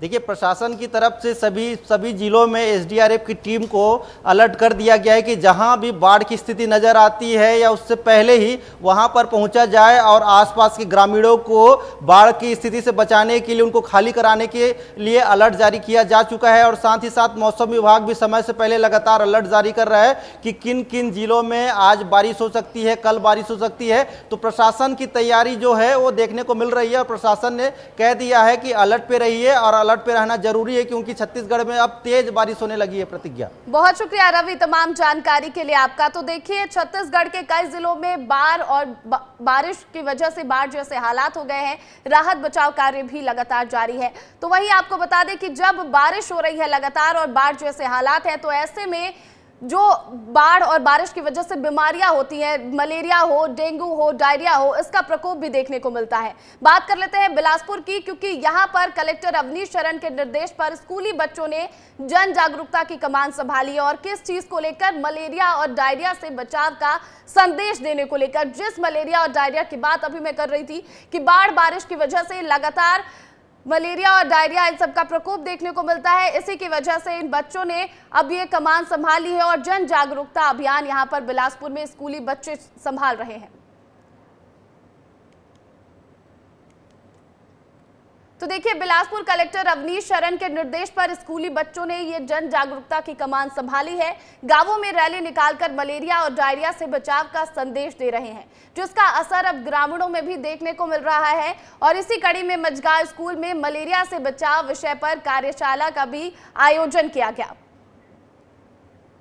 देखिए, प्रशासन की तरफ से सभी जिलों में एसडीआरएफ की टीम को अलर्ट कर दिया गया है कि जहां भी बाढ़ की स्थिति नजर आती है या उससे पहले ही वहां पर पहुंचा जाए और आसपास के ग्रामीणों को बाढ़ की स्थिति से बचाने के लिए, उनको खाली कराने के लिए अलर्ट जारी किया जा चुका है। और साथ ही साथ मौसम विभाग भी समय से पहले लगातार अलर्ट जारी कर रहा है कि किन किन जिलों में आज बारिश हो सकती है, कल बारिश हो सकती है। तो प्रशासन की तैयारी जो है वो देखने को मिल रही है, और प्रशासन ने कह दिया है कि अलर्ट पे रहिए और अलर्ट पे रहना जरूरी है, क्योंकि छत्तीसगढ़ में अब तेज बारिश होने लगी है। प्रतिज्ञा, बहुत शुक्रिया रवि तमाम जानकारी के लिए आपका। तो देखिए, छत्तीसगढ़ के कई जिलों में बाढ़ और बारिश की वजह से बाढ़ जैसे हालात हो गए हैं, राहत बचाव कार्य भी लगातार जारी है। तो वहीं आपको बता दें कि जब बारिश हो रही है लगातार और बाढ़ जैसे हालात हैं, तो ऐसे में जो बाढ़ और बारिश की वजह से बीमारियां होती हैं, मलेरिया हो, डेंगू हो, डायरिया हो, इसका प्रकोप भी देखने को मिलता है। बात कर लेते हैं बिलासपुर की, क्योंकि यहां पर कलेक्टर अवनीश शरण के निर्देश पर स्कूली बच्चों ने जन जागरूकता की कमान संभाली और किस चीज को लेकर, मलेरिया और डायरिया से बचाव का संदेश देने को लेकर। जिस मलेरिया और डायरिया की बात अभी मैं कर रही थी कि बाढ़ बारिश की वजह से लगातार मलेरिया और डायरिया इन सब का प्रकोप देखने को मिलता है, इसी की वजह से इन बच्चों ने अब ये कमान संभाली है और जन जागरूकता अभियान यहां पर बिलासपुर में स्कूली बच्चे संभाल रहे हैं। तो देखिए, बिलासपुर कलेक्टर अवनीश शरण के निर्देश पर स्कूली बच्चों ने ये जन जागरूकता की कमान संभाली है। गांवों में रैली निकालकर मलेरिया और डायरिया से बचाव का संदेश दे रहे हैं, जिसका असर अब ग्रामीणों में भी देखने को मिल रहा है। और इसी कड़ी में मजगांव स्कूल में मलेरिया से बचाव विषय पर कार्यशाला का भी आयोजन किया गया।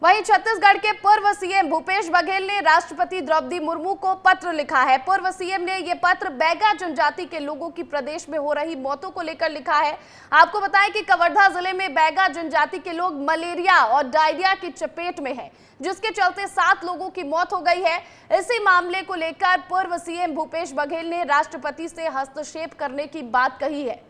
वहीं छत्तीसगढ़ के पूर्व सीएम भूपेश बघेल ने राष्ट्रपति द्रौपदी मुर्मू को पत्र लिखा है। पूर्व सीएम ने यह पत्र बैगा जनजाति के लोगों की प्रदेश में हो रही मौतों को लेकर लिखा है। आपको बताएं कि कवर्धा जिले में बैगा जनजाति के लोग मलेरिया और डायरिया की चपेट में हैं, जिसके चलते 7 लोगों की मौत हो गई है। इसी मामले को लेकर पूर्व सीएम भूपेश बघेल ने राष्ट्रपति से हस्तक्षेप करने की बात कही है।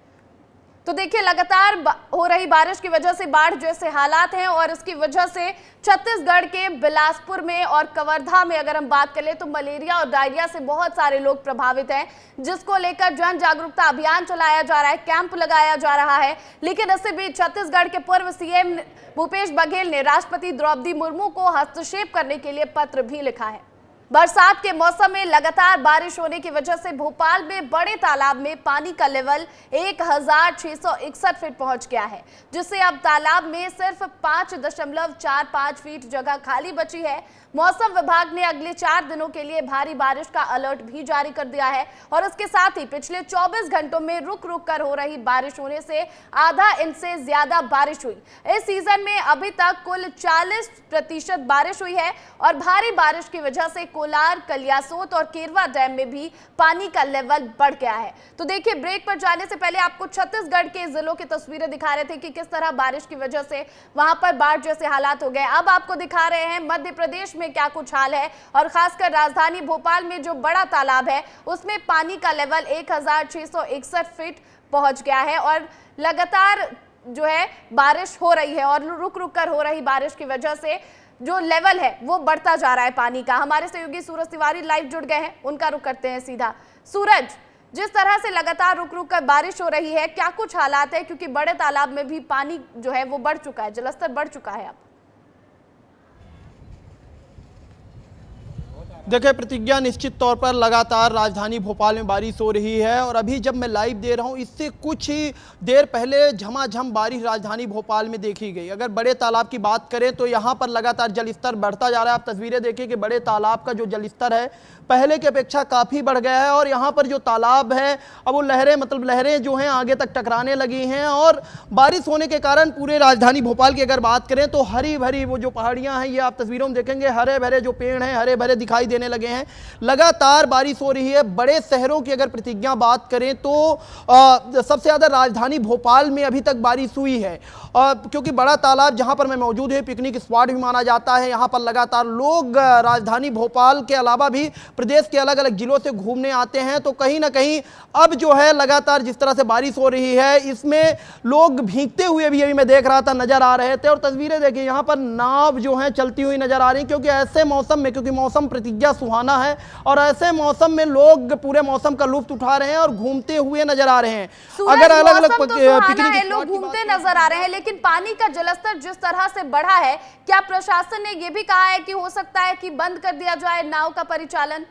तो देखिए, लगातार हो रही बारिश की वजह से बाढ़ जैसे हालात हैं और इसकी वजह से छत्तीसगढ़ के बिलासपुर में और कवर्धा में अगर हम बात करें तो मलेरिया और डायरिया से बहुत सारे लोग प्रभावित हैं, जिसको लेकर जन जागरूकता अभियान चलाया जा रहा है, कैंप लगाया जा रहा है। लेकिन इससे भी छत्तीसगढ़ के पूर्व सीएम भूपेश बघेल ने राष्ट्रपति द्रौपदी मुर्मू को हस्तक्षेप करने के लिए पत्र भी लिखा है। बरसात के मौसम में लगातार बारिश होने की वजह से भोपाल में बड़े तालाब में पानी का लेवल 1661 फीट पहुंच गया है, जिससे अब तालाब में सिर्फ 5.45 फीट जगह खाली बची है। मौसम विभाग ने अगले 4 दिनों के लिए भारी बारिश का अलर्ट भी जारी कर दिया है और इसके साथ ही पिछले 24 घंटों में रुक रुक कर हो रही बारिश होने से आधा इंच से ज्यादा बारिश हुई। इस सीजन में अभी तक कुल 40% बारिश हुई है और भारी बारिश की वजह से कोलार, कलियासोत और केरवा डैम में भी पानी का लेवल बढ़ गया है। तो देखिए, ब्रेक पर जाने से पहले आपको छत्तीसगढ़ के जिलों की तस्वीरें दिखा रहे थे कि किस तरह बारिश की वजह से वहां पर बाढ़ जैसे हालात हो गए। अब आपको दिखा रहे हैं मध्य प्रदेश में क्या कुछ हाल है और खासकर राजधानी भोपाल में जो बड़ा तालाब है उसमें पानी का लेवल 1661 फीट पहुंच गया है और लगातार जो है बारिश हो रही है और रुक रुक कर हो रही बारिश की वजह से जो लेवल है वो बढ़ता जा रहा है पानी का। हमारे सहयोगी सूरज तिवारी लाइव जुड़ गए हैं, उनका रुख करते हैं सीधा। सूरज, जिस तरह से लगातार रुक रुक कर बारिश हो रही है, क्या कुछ हालात है? क्योंकि बड़े तालाब में भी पानी जो है वो बढ़ चुका है, जलस्तर बढ़ चुका है अब। देखिए प्रतिज्ञा, निश्चित तौर पर लगातार राजधानी भोपाल में बारिश हो रही है और अभी जब मैं लाइव दे रहा हूं इससे कुछ ही देर पहले झमाझम बारिश राजधानी भोपाल में देखी गई। अगर बड़े तालाब की बात करें तो यहां पर लगातार जलस्तर बढ़ता जा रहा है। आप तस्वीरें देखिए कि बड़े तालाब का जो जलस्तर है पहले की अपेक्षा काफ़ी बढ़ गया है और यहाँ पर जो तालाब है अब वो लहरें जो हैं आगे तक टकराने लगी हैं और बारिश होने के कारण पूरे राजधानी भोपाल की अगर बात करें तो हरी भरी वो जो पहाड़ियाँ हैं, ये आप तस्वीरों में देखेंगे, हरे भरे जो पेड़ हैं हरे भरे दिखाई देने लगे हैं। लगातार बारिश हो रही है। बड़े शहरों की अगर प्रतिज्ञा बात करें तो सबसे ज़्यादा राजधानी भोपाल में अभी तक बारिश हुई है क्योंकि बड़ा तालाब जहाँ पर मैं मौजूद है पिकनिक स्पॉट भी माना जाता है। यहाँ पर लगातार लोग राजधानी भोपाल के अलावा भी प्रदेश के अलग अलग जिलों से घूमने आते हैं। तो कहीं ना कहीं अब जो है लगातार जिस तरह से बारिश हो रही है इसमें लोग भीगते हुए भी अभी मैं देख रहा था नजर आ रहे थे और तस्वीरें देखिए यहाँ पर नाव जो है चलती हुई नजर आ रही क्योंकि ऐसे मौसम में, क्योंकि मौसम प्रतिज्ञा सुहाना है और ऐसे मौसम में लोग पूरे मौसम का लुत्फ उठा रहे हैं और घूमते हुए नजर आ रहे हैं। अगर अलग अलग पिकनिक लोग घूमते नजर आ रहे हैं, लेकिन पानी का जलस्तर जिस तरह से बढ़ा है, क्या प्रशासन ने यह भी कहा है कि हो सकता है कि बंद कर दिया जाए नाव का परिचालन?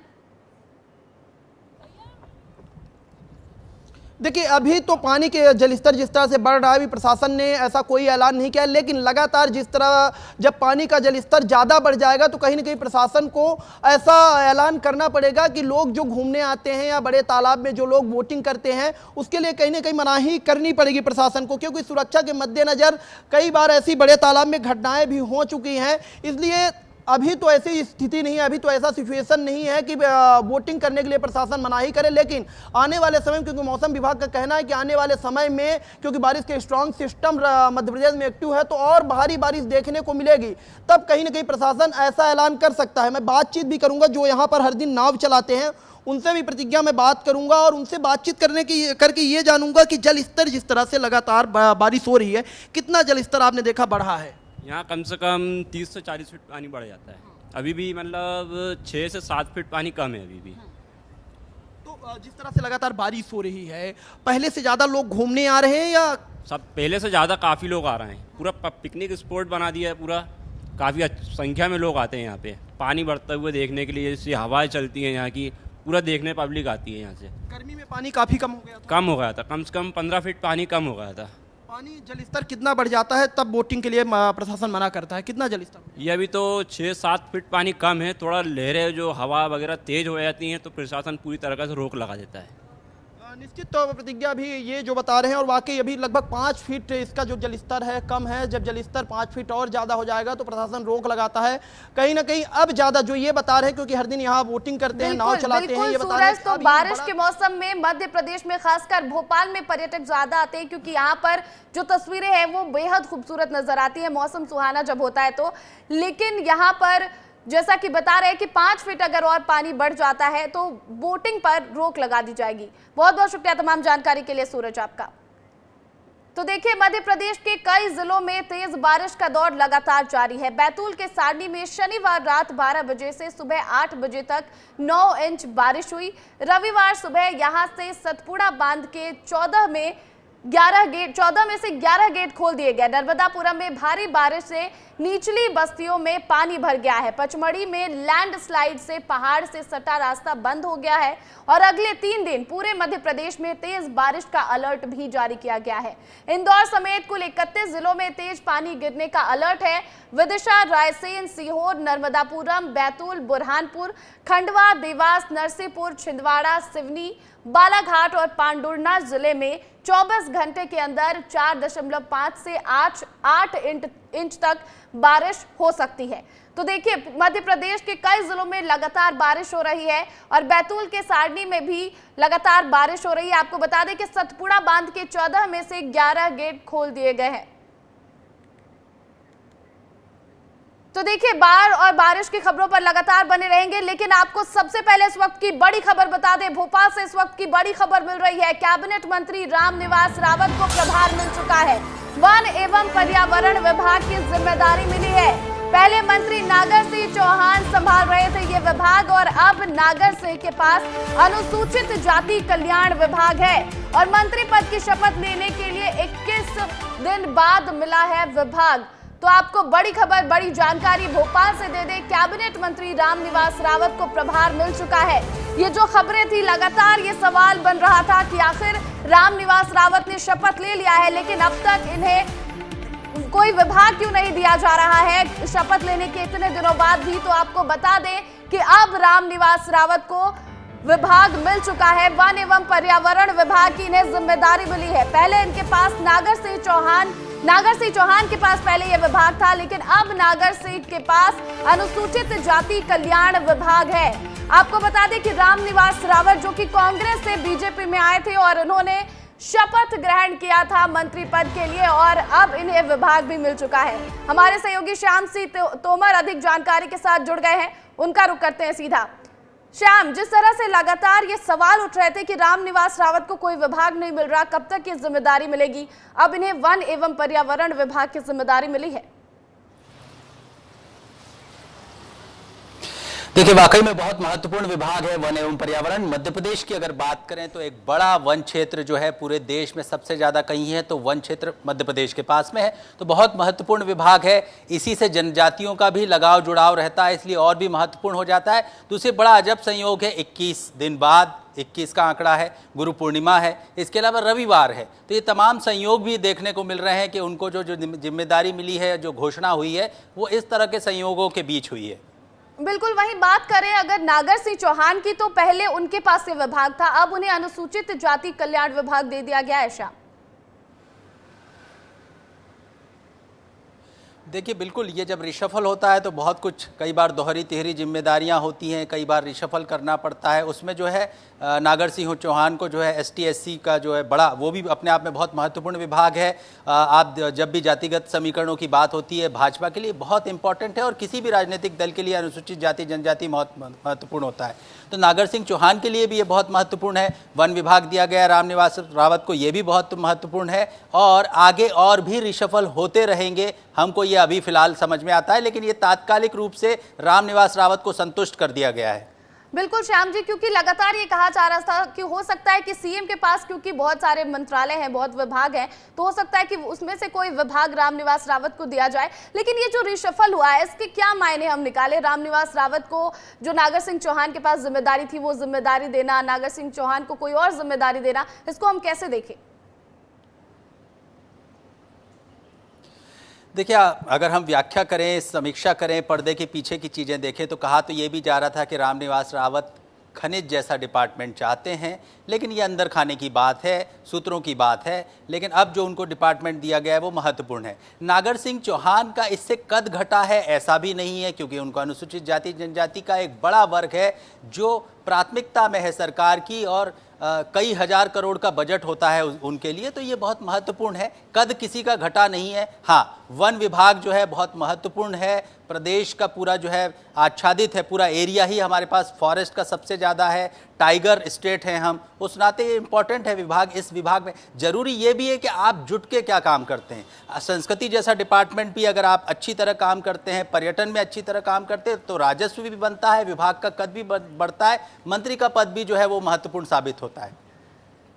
देखिए अभी तो पानी के जलस्तर जिस तरह से बढ़ रहा है अभी प्रशासन ने ऐसा कोई ऐलान नहीं किया है, लेकिन लगातार जिस तरह जब पानी का जलस्तर ज़्यादा बढ़ जाएगा तो कहीं ना कहीं प्रशासन को ऐसा ऐलान करना पड़ेगा कि लोग जो घूमने आते हैं या बड़े तालाब में जो लोग बोटिंग करते हैं उसके लिए कहीं ना कहीं मनाही करनी पड़ेगी प्रशासन को, क्योंकि सुरक्षा के मद्देनज़र कई बार ऐसी बड़े तालाब में घटनाएँ भी हो चुकी हैं। इसलिए अभी तो ऐसी स्थिति नहीं है, अभी तो ऐसा सिचुएशन नहीं है कि बोटिंग करने के लिए प्रशासन मनाही करे, लेकिन आने वाले समय में, क्योंकि मौसम विभाग का कहना है कि आने वाले समय में क्योंकि बारिश के स्ट्रॉन्ग सिस्टम मध्य प्रदेश में एक्टिव है तो और भारी बारिश देखने को मिलेगी, तब कहीं ना कहीं प्रशासन ऐसा ऐलान कर सकता है। मैं बातचीत भी करूंगा जो यहाँ पर हर दिन नाव चलाते हैं, उनसे भी प्रतिज्ञा में बात करूंगा और उनसे बातचीत करके ये जानूंगा कि जल स्तर जिस तरह से लगातार बारिश हो रही है, कितना जल स्तर आपने देखा बढ़ा है? यहाँ कम से कम 30 से 40 फीट पानी बढ़ जाता है। अभी भी मतलब 6 से 7 फीट पानी कम है अभी भी। तो जिस तरह से लगातार बारिश हो रही है, पहले से ज़्यादा लोग घूमने आ रहे हैं या? सब पहले से ज़्यादा काफ़ी लोग आ रहे हैं। पूरा पिकनिक स्पॉट बना दिया है पूरा, काफ़ी संख्या में लोग आते हैं यहाँ पे पानी बढ़ते हुए देखने के लिए। जैसे हवाएं चलती हैं यहाँ की, पूरा देखने पब्लिक आती है यहाँ से। गर्मी में पानी काफ़ी कम हो गया था? कम हो गया था, कम से कम 15 फीट पानी कम हो गया था। पानी जलस्तर कितना बढ़ जाता है तब बोटिंग के लिए प्रशासन मना करता है? कितना जलस्तर? ये अभी तो 6-7 फीट पानी कम है। थोड़ा लहरें जो हवा वगैरह तेज हो जाती हैं तो प्रशासन पूरी तरह से रोक लगा देता है। निश्चित तौर पर प्रतिज्ञा भी ये जो बता रहे हैं और वाकई अभी लगभग 5 फीट इसका जो जलस्तर है कम है। जब जलस्तर 5 फीट और ज़्यादा हो जाएगा तो प्रशासन रोक लगाता है। कहीं ना कहीं अब ज़्यादा जो ये बता रहे हैं, क्योंकि हर दिन यहाँ बोटिंग करते हैं, नाव चलाते हैं, ये बता रहे हैं। तो बारिश के मौसम में मध्य प्रदेश में खासकर भोपाल में पर्यटक ज्यादा आते हैं क्योंकि यहाँ पर जो तस्वीरें हैं वो बेहद खूबसूरत नजर आती है मौसम सुहाना जब होता है तो। लेकिन यहाँ पर जैसा कि बता रहे हैं कि 5 फीट अगर और पानी बढ़ जाता है तो बोटिंग पर रोक लगा दी जाएगी। बहुत बहुत शुक्रिया तमाम जानकारी के लिए सूरज आपका। तो देखिए मध्य प्रदेश के कई जिलों में तेज बारिश का दौर लगातार जारी है। बैतूल के सारनी में शनिवार रात 12 बजे से सुबह 8 बजे तक 9 इंच बारिश हुई। रविवार सुबह यहां से सतपुड़ा बांध के 14 में से 11 गेट खोल दिए गए। नर्मदापुरम में भारी बारिश से निचली बस्तियों में पानी भर गया है। पचमढ़ी में लैंडस्लाइड से पहाड़ से सटा रास्ता बंद हो गया है और अगले 3 दिन पूरे मध्य प्रदेश में तेज बारिश का अलर्ट भी जारी किया गया है। इंदौर समेत कुल 31 जिलों में तेज पानी गिरने का अलर्ट है। विदिशा, रायसेन, सीहोर, नर्मदापुरम, बैतूल, बुरहानपुर, खंडवा, देवास, नरसिंहपुर, छिंदवाड़ा, सिवनी, बालाघाट और पांडुर्ना जिले में 24 घंटे के अंदर 4.5 से 8 इंच तक बारिश हो सकती है। तो देखिए मध्य प्रदेश के कई जिलों में लगातार बारिश हो रही है और बैतूल के सारनी में भी लगातार बारिश हो रही है। आपको बता दें कि सतपुड़ा बांध के 14 में से 11 गेट खोल दिए गए हैं। तो देखिए बाढ़ और बारिश की खबरों पर लगातार बने रहेंगे, लेकिन आपको सबसे पहले इस वक्त की बड़ी खबर बता दें। भोपाल से इस वक्त की बड़ी खबर मिल रही है। कैबिनेट मंत्री रामनिवास रावत को प्रभार मिल चुका है। वन एवं पर्यावरण विभाग की जिम्मेदारी मिली है। पहले मंत्री नागर सिंह चौहान संभाल रहे थे ये विभाग और अब नागर सिंह के पास अनुसूचित जाति कल्याण विभाग है और मंत्री पद की शपथ लेने के लिए 21 दिन बाद मिला है विभाग। तो आपको बड़ी खबर, बड़ी जानकारी भोपाल से दे दें, कैबिनेट मंत्री रामनिवास रावत को प्रभार मिल चुका है। ये जो खबरें थी, लगातार ये सवाल बन रहा था कि आखिर रामनिवास रावत ने शपथ ले लिया है लेकिन अब तक इन्हें कोई विभाग क्यों नहीं दिया जा रहा है शपथ लेने के इतने दिनों बाद भी। तो आपको बता दें कि अब रामनिवास रावत को विभाग मिल चुका है। वन एवं पर्यावरण विभाग की इन्हें जिम्मेदारी मिली है। पहले इनके पास नागर सिंह चौहान के पास पहले यह विभाग था, लेकिन अब नागर सिंह के पास अनुसूचित जाति कल्याण विभाग है। आपको बता दें कि रामनिवास रावत जो कि कांग्रेस से बीजेपी में आए थे और उन्होंने शपथ ग्रहण किया था मंत्री पद के लिए और अब इन्हें विभाग भी मिल चुका है। हमारे सहयोगी श्याम सिंह तोमर अधिक जानकारी के साथ जुड़ गए हैं, उनका रुख करते हैं सीधा। श्याम, जिस तरह से लगातार ये सवाल उठ रहे थे कि रामनिवास रावत को कोई विभाग नहीं मिल रहा, कब तक ये जिम्मेदारी मिलेगी, अब इन्हें वन एवं पर्यावरण विभाग की जिम्मेदारी मिली है। देखिए, वाकई में बहुत महत्वपूर्ण विभाग है वन एवं पर्यावरण। मध्य प्रदेश की अगर बात करें तो एक बड़ा वन क्षेत्र जो है पूरे देश में सबसे ज्यादा कहीं है तो वन क्षेत्र मध्य प्रदेश के पास में है, तो बहुत महत्वपूर्ण विभाग है। इसी से जनजातियों का भी लगाव जुड़ाव रहता है, इसलिए और भी महत्वपूर्ण हो जाता है। दूसरे बड़ा अजब संयोग है, 21 दिन बाद 21 का आंकड़ा है, गुरु पूर्णिमा है, इसके अलावा रविवार है, तो ये तमाम संयोग भी देखने को मिल रहे हैं कि उनको जो जिम्मेदारी मिली है, जो घोषणा हुई है, वो इस तरह के संयोगों के बीच हुई है। बिल्कुल, वहीं बात करें अगर नागर सिंह चौहान की, तो पहले उनके पास ये विभाग था, अब उन्हें अनुसूचित जाति कल्याण विभाग दे दिया गया है। श्याम, देखिए, बिल्कुल ये जब रिशफल होता है तो बहुत कुछ, कई बार दोहरी तिहरी जिम्मेदारियां होती हैं, कई बार रिशफल करना पड़ता है। उसमें जो है नागर सिंह चौहान को जो है ST SC का जो है बड़ा, वो भी अपने आप में बहुत महत्वपूर्ण विभाग है। आप जब भी जातिगत समीकरणों की बात होती है, भाजपा के लिए बहुत इंपॉर्टेंट है और किसी भी राजनीतिक दल के लिए अनुसूचित जाति जनजाति बहुत महत्वपूर्ण होता है, तो नागर सिंह चौहान के लिए भी ये बहुत महत्वपूर्ण है। वन विभाग दिया गया रामनिवास रावत को, ये भी बहुत महत्वपूर्ण है और आगे और भी रिशफल होते रहेंगे। हमको ये अभी फिलहाल समझ में आता है, लेकिन ये तात्कालिक रूप से रामनिवास रावत को संतुष्ट कर दिया गया है। बिल्कुल श्याम जी, क्योंकि लगातार ये कहा जा रहा था कि हो सकता है कि सीएम के पास क्योंकि बहुत सारे मंत्रालय हैं, बहुत विभाग हैं, तो हो सकता है कि उसमें से कोई विभाग रामनिवास रावत को दिया जाए। लेकिन ये जो रिशफल हुआ है, इसके क्या मायने हम निकाले? रामनिवास रावत को जो नागर सिंह चौहान के पास जिम्मेदारी थी वो जिम्मेदारी देना, नागर सिंह चौहान को कोई और जिम्मेदारी देना, इसको हम कैसे देखें? देखिए, अगर हम व्याख्या करें, समीक्षा करें, पर्दे के पीछे की चीज़ें देखें तो कहा तो ये भी जा रहा था कि रामनिवास रावत खनिज जैसा डिपार्टमेंट चाहते हैं, लेकिन ये अंदर खाने की बात है, सूत्रों की बात है। लेकिन अब जो उनको डिपार्टमेंट दिया गया है वो महत्वपूर्ण है। नागर सिंह चौहान का इससे कद घटा है ऐसा भी नहीं है, क्योंकि उनको अनुसूचित जाति जनजाति का एक बड़ा वर्ग है जो प्राथमिकता में है सरकार की और कई हजार करोड़ का बजट होता है उनके लिए, तो ये बहुत महत्वपूर्ण है। कद किसी का घटा नहीं है। हाँ, वन विभाग जो है बहुत महत्वपूर्ण है। प्रदेश का पूरा जो है आच्छादित है, पूरा एरिया ही हमारे पास फॉरेस्ट का सबसे ज़्यादा है, टाइगर स्टेट हैं हम, उस नाते ये इंपॉर्टेंट है विभाग। इस विभाग में जरूरी ये भी है कि आप जुट के क्या काम करते हैं। संस्कृति जैसा डिपार्टमेंट भी अगर आप अच्छी तरह काम करते हैं, पर्यटन में अच्छी तरह काम करते हैं, तो राजस्व भी बनता है, विभाग का कद भी बढ़ता है, मंत्री का पद भी जो है वो महत्वपूर्ण साबित होता है।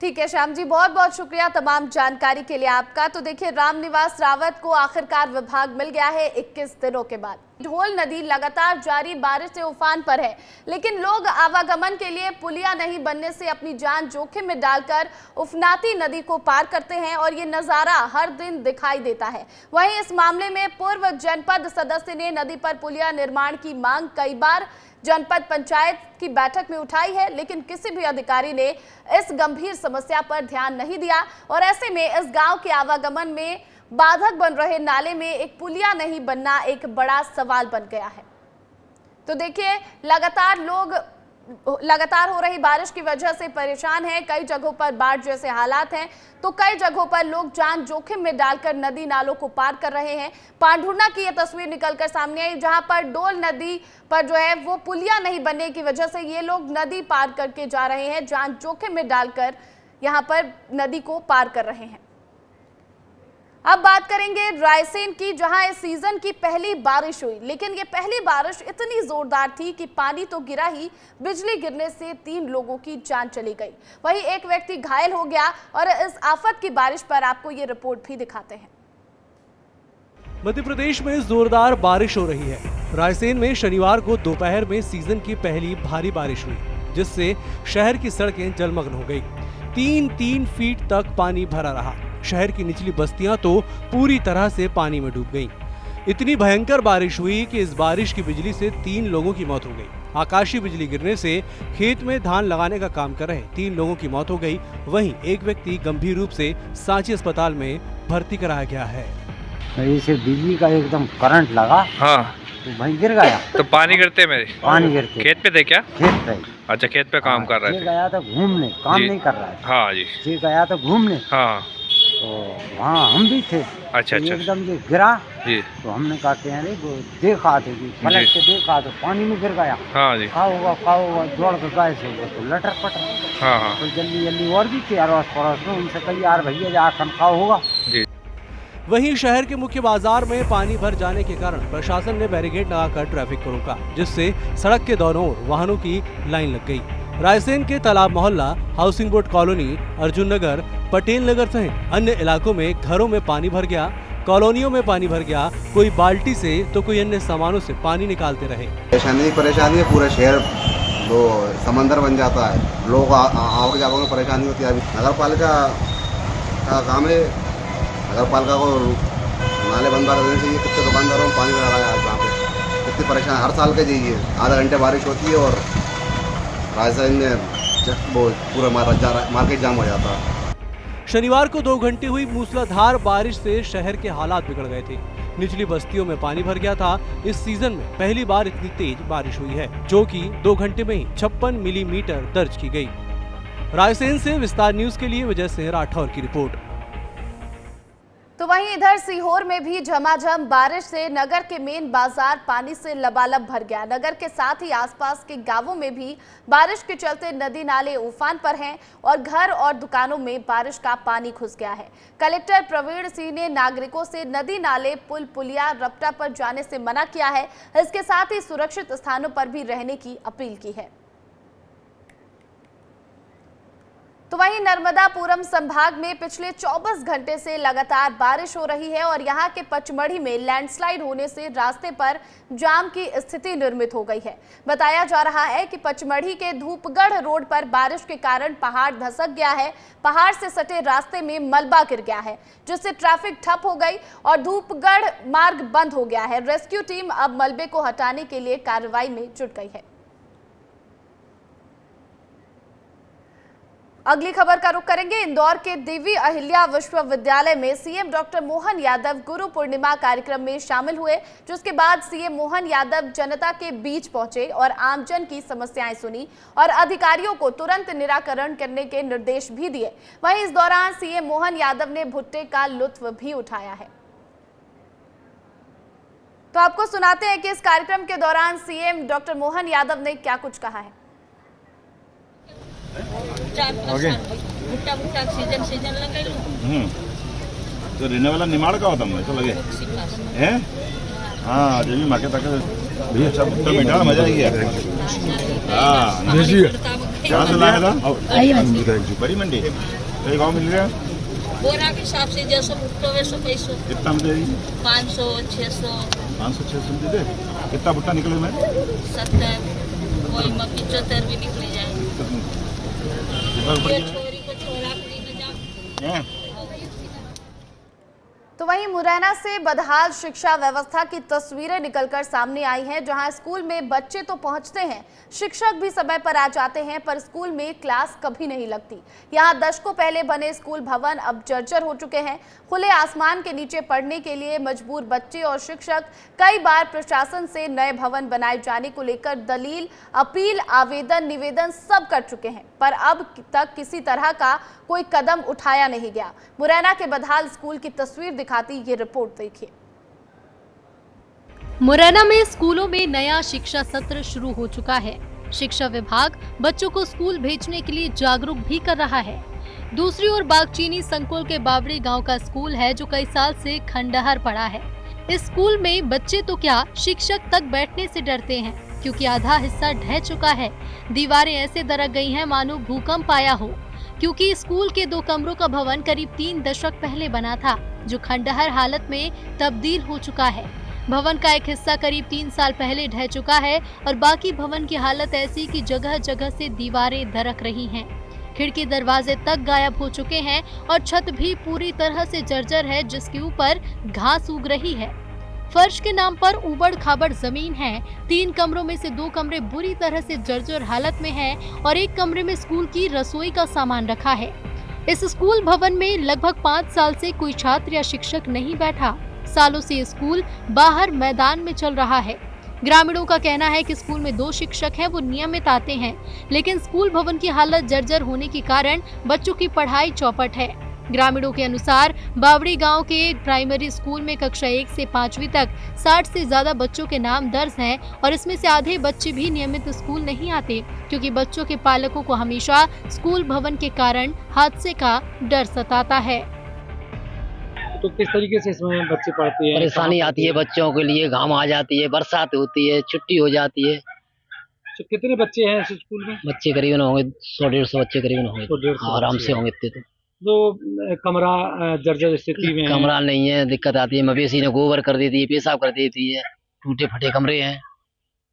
ठीक है श्याम जी, बहुत बहुत शुक्रिया तमाम जानकारी के लिए आपका। तो देखिए, रामनिवास रावत को आखिरकार विभाग मिल गया है 21 दिनों के बाद। ढोल नदी लगातार जारी बारिश से उफान पर है, लेकिन लोग आवागमन के लिए पुलिया नहीं बनने से अपनी जान जोखिम में डालकर उफनाती नदी को पार करते हैं और ये नजारा हर दिन दिखाई देता है। वहीं इस मामले में पूर्व जनपद सदस्य ने नदी पर पुलिया निर्माण की मांग कई बार जनपद पंचायत की बैठक में उठाई है, लेकिन किसी भी अधिकारी ने इस गंभीर समस्या पर ध्यान नहीं दिया और ऐसे में इस गांव के आवागमन में बाधक बन रहे नाले में एक पुलिया नहीं बनना एक बड़ा सवाल बन गया है। तो देखिए, लगातार हो रही बारिश की वजह से परेशान हैं। कई जगहों पर बाढ़ जैसे हालात हैं, तो कई जगहों पर लोग जान जोखिम में डालकर नदी नालों को पार कर रहे हैं। पांढुर्णा की यह तस्वीर निकलकर सामने आई, जहां पर डोल नदी पर जो है वो पुलिया नहीं बनने की वजह से ये लोग नदी पार करके जा रहे हैं, जान जोखिम में डालकर यहां पर नदी को पार कर रहे हैं। अब बात करेंगे रायसेन की, जहां इस सीजन की पहली बारिश हुई, लेकिन ये पहली बारिश इतनी जोरदार थी कि पानी तो गिरा ही, बिजली गिरने से 3 लोगों की जान चली गई। वहीं एक व्यक्ति घायल हो गया। और इस आफत की बारिश पर आपको ये रिपोर्ट भी दिखाते हैं। मध्य प्रदेश में जोरदार बारिश हो रही है। रायसेन में शनिवार को दोपहर में सीजन की पहली भारी बारिश हुई, जिससे शहर की सड़कें जलमग्न हो गई। 3-3 फीट तक पानी भरा रहा। शहर की निचली बस्तियां तो पूरी तरह से पानी में डूब गईं। इतनी भयंकर बारिश हुई कि इस बारिश की बिजली से 3 लोगों की मौत हो गई। आकाशीय बिजली गिरने से खेत में धान लगाने का काम कर रहे 3 लोगों की मौत हो गई। वहीं एक व्यक्ति गंभीर रूप से सांची अस्पताल में भर्ती कराया गया है। इसे बिजली का एकदम करंट लगा। हाँ, तो भाई गिर गया। तो पानी गिरते मेरे पानी गिरते खेत पे थे क्या? खेत पे। अच्छा, खेत पे काम कर रहे थे। गया था घूमने, काम नहीं कर रहा है। हाँ जी। ये गया था घूमने। हाँ, तो वहाँ हम भी थे। अच्छा तो अच्छा एकदम ये गिरा जी। तो हमने कहा कि अरे वो देखा थे कि पलट के देखा तो पानी में गिर गया। हाँ जी। का होगा दौड़ के गाय से होगा तो लटर पटर। हाँ हाँ। तो जल्दी जल्दी और भी थे अड़ोस पड़ोस में, उनसे कही यार भैया जा खनखाव होगा जी। वहीं शहर के मुख्य बाजार में पानी भर जाने के कारण प्रशासन ने बैरिकेड लगाकर ट्रैफिक को रोका, जिससे सड़क के दोनों ओर वाहनों की लाइन लग गई। रायसेन के तालाब मोहल्ला, हाउसिंग बोर्ड कॉलोनी, अर्जुन नगर, पटेल नगर सहित अन्य इलाकों में घरों में पानी भर गया, कॉलोनियों में पानी भर गया। कोई बाल्टी से तो कोई अन्य सामानों से पानी निकालते रहे। परेशानी है, पूरा शहर वो समंदर बन जाता है। लोग आओ जाओ में परेशानी होती है। अभी नगर पालिका का काम है, नगर पालिका को नाले बंद कर देने चाहिए। कितने दुकानदारों में पानी भरा रहा है वहाँ पे, कितनी परेशानी हर साल के जाइए। आधा घंटे बारिश होती है और रायसेन में वो पूरा मार्केट जाम हो जाता है। शनिवार को 2 घंटे हुई मूसलाधार बारिश से शहर के हालात बिगड़ गए थे। निचली बस्तियों में पानी भर गया था। इस सीजन में पहली बार इतनी तेज बारिश हुई है, जो कि 2 घंटे में ही 56 मिलीमीटर दर्ज की गई। रायसेन से विस्तार न्यूज के लिए विजय सिंह राठौर की रिपोर्ट। तो वहीं इधर सीहोर में भी झमाझम बारिश से नगर के मेन बाजार पानी से लबालब भर गया। नगर के साथ ही आसपास के गांवों में भी बारिश के चलते नदी नाले उफान पर हैं और घर और दुकानों में बारिश का पानी घुस गया है। कलेक्टर प्रवीण सिंह ने नागरिकों से नदी नाले, पुल पुलिया, रपटा पर जाने से मना किया है। इसके साथ ही सुरक्षित स्थानों पर भी रहने की अपील की है। तो वहीं नर्मदापुरम संभाग में पिछले 24 घंटे से लगातार बारिश हो रही है और यहां के पचमढ़ी में लैंडस्लाइड होने से रास्ते पर जाम की स्थिति निर्मित हो गई है। बताया जा रहा है कि पचमढ़ी के धूपगढ़ रोड पर बारिश के कारण पहाड़ धसक गया है। पहाड़ से सटे रास्ते में मलबा गिर गया है, जिससे ट्रैफिक ठप हो गई और धूपगढ़ मार्ग बंद हो गया है। रेस्क्यू टीम अब मलबे को हटाने के लिए कार्रवाई में जुट गई है। अगली खबर का रुख करेंगे। इंदौर के देवी अहिल्या विश्वविद्यालय में सीएम डॉक्टर मोहन यादव गुरु पूर्णिमा कार्यक्रम में शामिल हुए, जिसके बाद सीएम मोहन यादव जनता के बीच पहुंचे और आमजन की समस्याएं सुनी और अधिकारियों को तुरंत निराकरण करने के निर्देश भी दिए। वहीं इस दौरान सीएम मोहन यादव ने भुट्टे का लुत्फ भी उठाया है। तो आपको सुनाते हैं कि इस कार्यक्रम के दौरान सीएम डॉक्टर मोहन यादव ने क्या कुछ कहा है। भुट्टा सीजन लगे तो रहने वाला निमाड़ का होता मैं तो लगे हैं। हाँ जब भी मार्केट तक भैया अच्छा भुट्टा मीठा मजा आई है। हाँ क्या से लाया था? बड़ी मंडी कई गाँव मिल गया बोरा के हिसाब से, जैसे भुट्टो वैसे पैसों। कितना में दे रही? 500 600 500-600 में दे। कितना भुट्टा निकले में? 70 कोई 75 भी निकली जाए। तो वहीं मुरैना से बदहाल शिक्षा व्यवस्था की तस्वीरें निकलकर सामने आई हैं, जहां स्कूल में बच्चे तो पहुंचते हैं, शिक्षक भी समय पर आ जाते हैं, पर स्कूल में क्लास कभी नहीं लगती। यहां दशकों पहले बने स्कूल भवन अब जर्जर हो चुके हैं। खुले आसमान के नीचे पढ़ने के लिए मजबूर बच्चे और शिक्षक कई बार प्रशासन से नए भवन बनाए जाने को लेकर दलील, अपील, आवेदन, निवेदन सब कर चुके हैं, पर अब तक किसी तरह का कोई कदम उठाया नहीं गया। मुरैना के बदहाल स्कूल की तस्वीर दिखाती ये रिपोर्ट देखिए। मुरैना में स्कूलों में नया शिक्षा सत्र शुरू हो चुका है। शिक्षा विभाग बच्चों को स्कूल भेजने के लिए जागरूक भी कर रहा है। दूसरी ओर बागचीनी संकुल के बावड़ी गांव का स्कूल है जो कई साल से खंडहर पड़ा है। इस स्कूल में बच्चे तो क्या शिक्षक तक बैठने से डरते हैं क्योंकि आधा हिस्सा ढह चुका है। दीवारें ऐसे दरक गई हैं मानो भूकंप आया हो, क्योंकि स्कूल के 2 कमरों का भवन करीब 3 दशक पहले बना था जो खंडहर हालत में तब्दील हो चुका है। भवन का एक हिस्सा करीब 3 साल पहले ढह चुका है और बाकी भवन की हालत ऐसी कि जगह जगह से दीवारें दरक रही हैं। खिड़की दरवाजे तक गायब हो चुके हैं और छत भी पूरी तरह से जर्जर है जिसके ऊपर घास उग रही है। फर्श के नाम पर उबड़ खाबड़ जमीन है। 3 कमरों में से 2 कमरे बुरी तरह से जर्जर हालत में हैं और एक कमरे में स्कूल की रसोई का सामान रखा है। इस स्कूल भवन में लगभग 5 साल से कोई छात्र या शिक्षक नहीं बैठा। सालों से स्कूल बाहर मैदान में चल रहा है। ग्रामीणों का कहना है कि स्कूल में 2 शिक्षक हैं, वो नियमित आते हैं, लेकिन स्कूल भवन की हालत जर्जर होने के कारण बच्चों की पढ़ाई चौपट है। ग्रामीणों के अनुसार बावड़ी गांव के प्राइमरी स्कूल में कक्षा 1 से 5वीं तक 60 से ज्यादा बच्चों के नाम दर्ज हैं और इसमें से आधे बच्चे भी नियमित स्कूल नहीं आते क्योंकि बच्चों के पालकों को हमेशा स्कूल भवन के कारण हादसे का डर सताता है। तो किस तरीके से इसमें बच्चे पढ़ते हैं? परेशानी आती है बच्चों के लिए, घाम आ जाती है, बरसात होती है, छुट्टी हो जाती है। तो कितने बच्चे हैं इस स्कूल में? बच्चे करीबन होंगे 100-150 बच्चे करीबन होंगे, आराम से होंगे इतने। तो कमरा जर्जर स्थिति में कमरा नहीं है, दिक्कत आती है। मवेशी ने गोबर कर देती है, पेशाब कर देती है, टूटे फटे कमरे हैं।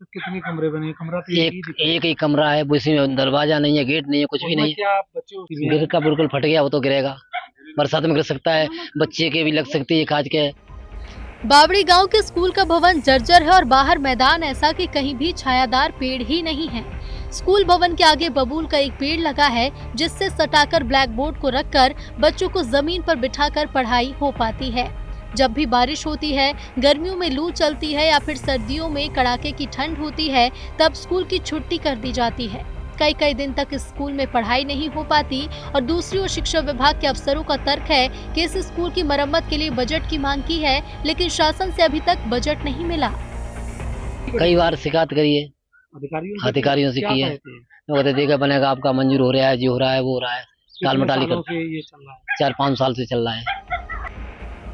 तो कितने कमरे बने? कमरा तो एक ही कमरा है, उसी में दरवाजा नहीं है, गेट नहीं है, कुछ भी नहीं है। गिर का बिल्कुल फट गया, वो तो गिरेगा, बरसात में गिर सकता है, बच्चे के भी लग सकती है कांच के। बावड़ी गांव के स्कूल का भवन जर्जर है और बाहर मैदान ऐसा कि कहीं भी छायादार पेड़ ही नहीं है। स्कूल भवन के आगे बबूल का एक पेड़ लगा है जिससे सटाकर ब्लैक बोर्ड को रखकर बच्चों को जमीन पर बिठाकर पढ़ाई हो पाती है। जब भी बारिश होती है, गर्मियों में लू चलती है या फिर सर्दियों में कड़ाके की ठंड होती है, तब स्कूल की छुट्टी कर दी जाती है। कई दिन तक इस स्कूल में पढ़ाई नहीं हो पाती और दूसरी ओर शिक्षा विभाग के अफसरों का तर्क है कि इस स्कूल की मरम्मत के लिए बजट की मांग की है, लेकिन शासन से अभी तक बजट नहीं मिला। कई बार शिकायत करी है, अधिकारियों से की है, वो कहते देखा बनेगा, आपका मंजूर हो रहा है, जो हो रहा है वो हो रहा है। टाल मटाली कर 4-5 साल से चल रहा है।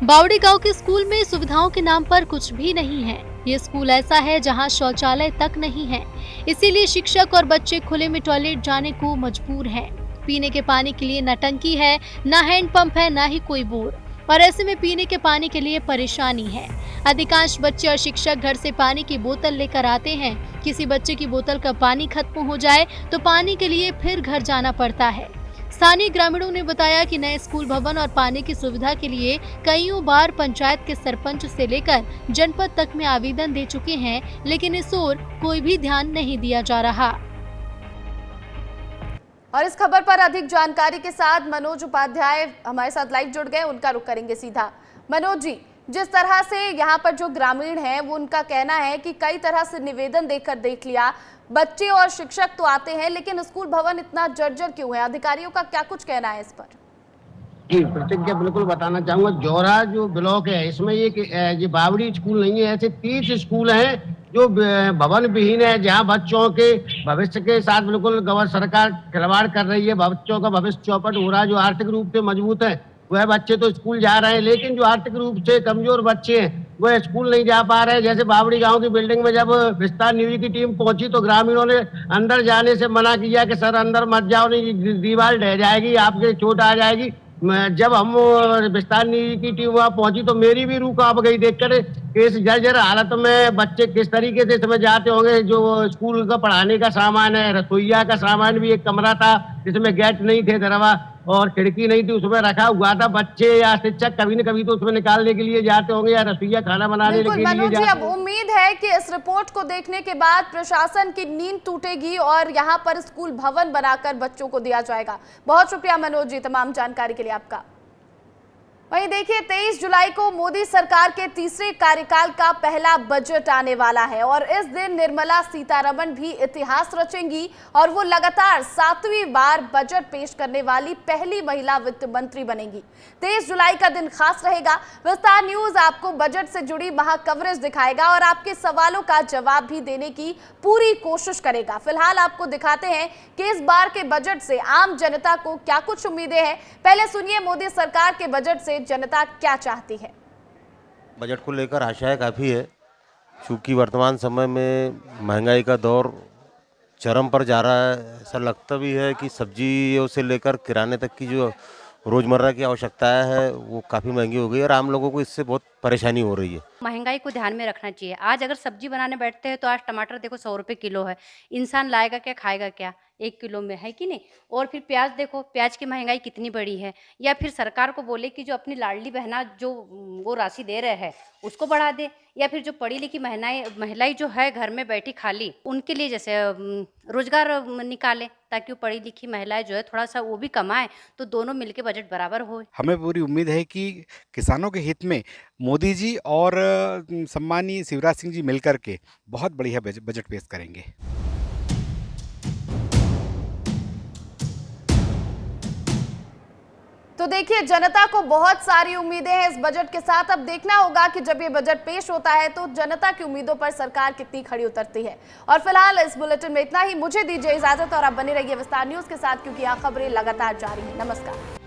बावड़ी गांव के स्कूल में सुविधाओं के नाम पर कुछ भी नहीं है। ये स्कूल ऐसा है जहां शौचालय तक नहीं है, इसीलिए शिक्षक और बच्चे खुले में टॉयलेट जाने को मजबूर हैं। पीने के पानी के लिए न टंकी है, न हैंडपंप है, न ही कोई बोर, और ऐसे में पीने के पानी के लिए परेशानी है। अधिकांश बच्चे और शिक्षक घर से पानी की बोतल लेकर आते हैं। किसी बच्चे की बोतल का पानी खत्म हो जाए तो पानी के लिए फिर घर जाना पड़ता है। स्थानीय ग्रामीणों ने बताया कि नए स्कूल भवन और पानी की सुविधा के लिए कईयों बार पंचायत के सरपंच से लेकर जनपद तक में आवेदन दे चुके हैं, लेकिन इस ओर कोई भी ध्यान नहीं दिया जा रहा। और इस खबर पर अधिक जानकारी के साथ मनोज उपाध्याय हमारे साथ लाइव जुड़ गए, उनका रुख करेंगे सीधा। मनोज जी, जिस तरह से यहाँ पर जो ग्रामीण हैं वो उनका कहना है कि कई तरह से निवेदन देकर देख लिया, बच्चे और शिक्षक तो आते हैं लेकिन स्कूल भवन इतना जर्जर क्यों है? अधिकारियों का क्या कुछ कहना है इस पर? जी, प्रतिज्ञा बिल्कुल बताना चाहूंगा। जोरा जो ब्लॉक है इसमें ये बावड़ी स्कूल नहीं है, ऐसे 30 स्कूल हैं जो भवन विहीन है, जहां बच्चों के भविष्य के साथ बिल्कुल सरकार खिलवाड़ कर रही है। बच्चों का भविष्य चौपट हो रहा है। जो आर्थिक रूप से मजबूत है वह बच्चे तो स्कूल जा रहे हैं, लेकिन जो आर्थिक रूप से कमजोर बच्चे हैं वो स्कूल नहीं जा पा रहे हैं। जैसे बावड़ी गांव की बिल्डिंग में जब विस्तार निधि की टीम पहुंची तो ग्रामीणों ने अंदर जाने से मना किया कि सर अंदर मत जाओ, नहीं दीवार ढह जाएगी, आपके चोट आ जाएगी। जब हम विस्तार निधि की टीम वहां पहुंची तो मेरी भी रूह कांप गई देखकर इस जर्जर हालत में बच्चे किस तरीके से इसमें जाते होंगे। जो स्कूल का पढ़ाने का सामान है, रसोईया का सामान भी, एक कमरा था जिसमें गेट नहीं थे, दरवा और खिड़की नहीं थी, उसमें रखा हुआ था। बच्चे या शिक्षक कभी न कभी तो उसमें निकालने के लिए जाते होंगे या रसोईया खाना बनाने के लिए जाते होंगे। अब उम्मीद है कि इस रिपोर्ट को देखने के बाद प्रशासन की नींद टूटेगी और यहाँ पर स्कूल भवन बनाकर बच्चों को दिया जाएगा। बहुत शुक्रिया मनोज जी तमाम जानकारी के लिए आपका। वहीं देखिए 23 जुलाई को मोदी सरकार के तीसरे कार्यकाल का पहला बजट आने वाला है और इस दिन निर्मला सीतारमण भी इतिहास रचेंगी और वो लगातार 7वीं बार बजट पेश करने वाली पहली महिला वित्त मंत्री बनेंगी। 23 जुलाई का दिन खास रहेगा। विस्तार न्यूज आपको बजट से जुड़ी महा कवरेज दिखाएगा और आपके सवालों का जवाब भी देने की पूरी कोशिश करेगा। फिलहाल आपको दिखाते हैं कि इस बार के बजट से आम जनता को क्या कुछ उम्मीदें हैं। पहले सुनिए मोदी सरकार के बजट से जनता क्या चाहती है। बजट को लेकर आशाएं काफ़ी है, क्योंकि वर्तमान समय में महंगाई का दौर चरम पर जा रहा है। ऐसा लगता भी है कि सब्जियों से लेकर किराने तक की जो रोज़मर्रा की आवश्यकताएं है वो काफ़ी महंगी हो गई और आम लोगों को इससे बहुत परेशानी हो रही है। महंगाई को ध्यान में रखना चाहिए। आज अगर सब्जी बनाने बैठते हैं तो आज टमाटर देखो 100 रुपये किलो है। इंसान लाएगा क्या, खाएगा क्या 1 किलो में, है कि नहीं। और फिर प्याज देखो, प्याज की महंगाई कितनी बड़ी है। या फिर सरकार को बोले कि जो अपनी लाडली बहना जो वो राशि दे रहे हैं उसको बढ़ा दे, या फिर जो पढ़ी लिखी महिलाएं जो है घर में बैठी खाली, उनके लिए जैसे रोजगार निकाले ताकि वो पढ़ी लिखी महिलाएं जो है थोड़ा सा वो भी कमाएं, तो दोनों मिलके बजट बराबर हो। हमें पूरी उम्मीद है कि किसानों के हित में मोदी जी और सम्मानीय शिवराज सिंह जी मिलकर के बहुत बढ़िया बजट पेश करेंगे। तो देखिए जनता को बहुत सारी उम्मीदें हैं इस बजट के साथ। अब देखना होगा कि जब ये बजट पेश होता है तो जनता की उम्मीदों पर सरकार कितनी खड़ी उतरती है। और फिलहाल इस बुलेटिन में इतना ही। मुझे दीजिए इजाजत और आप बने रहिए विस्तार न्यूज के साथ, क्योंकि यहाँ खबरें लगातार जारी है। नमस्कार।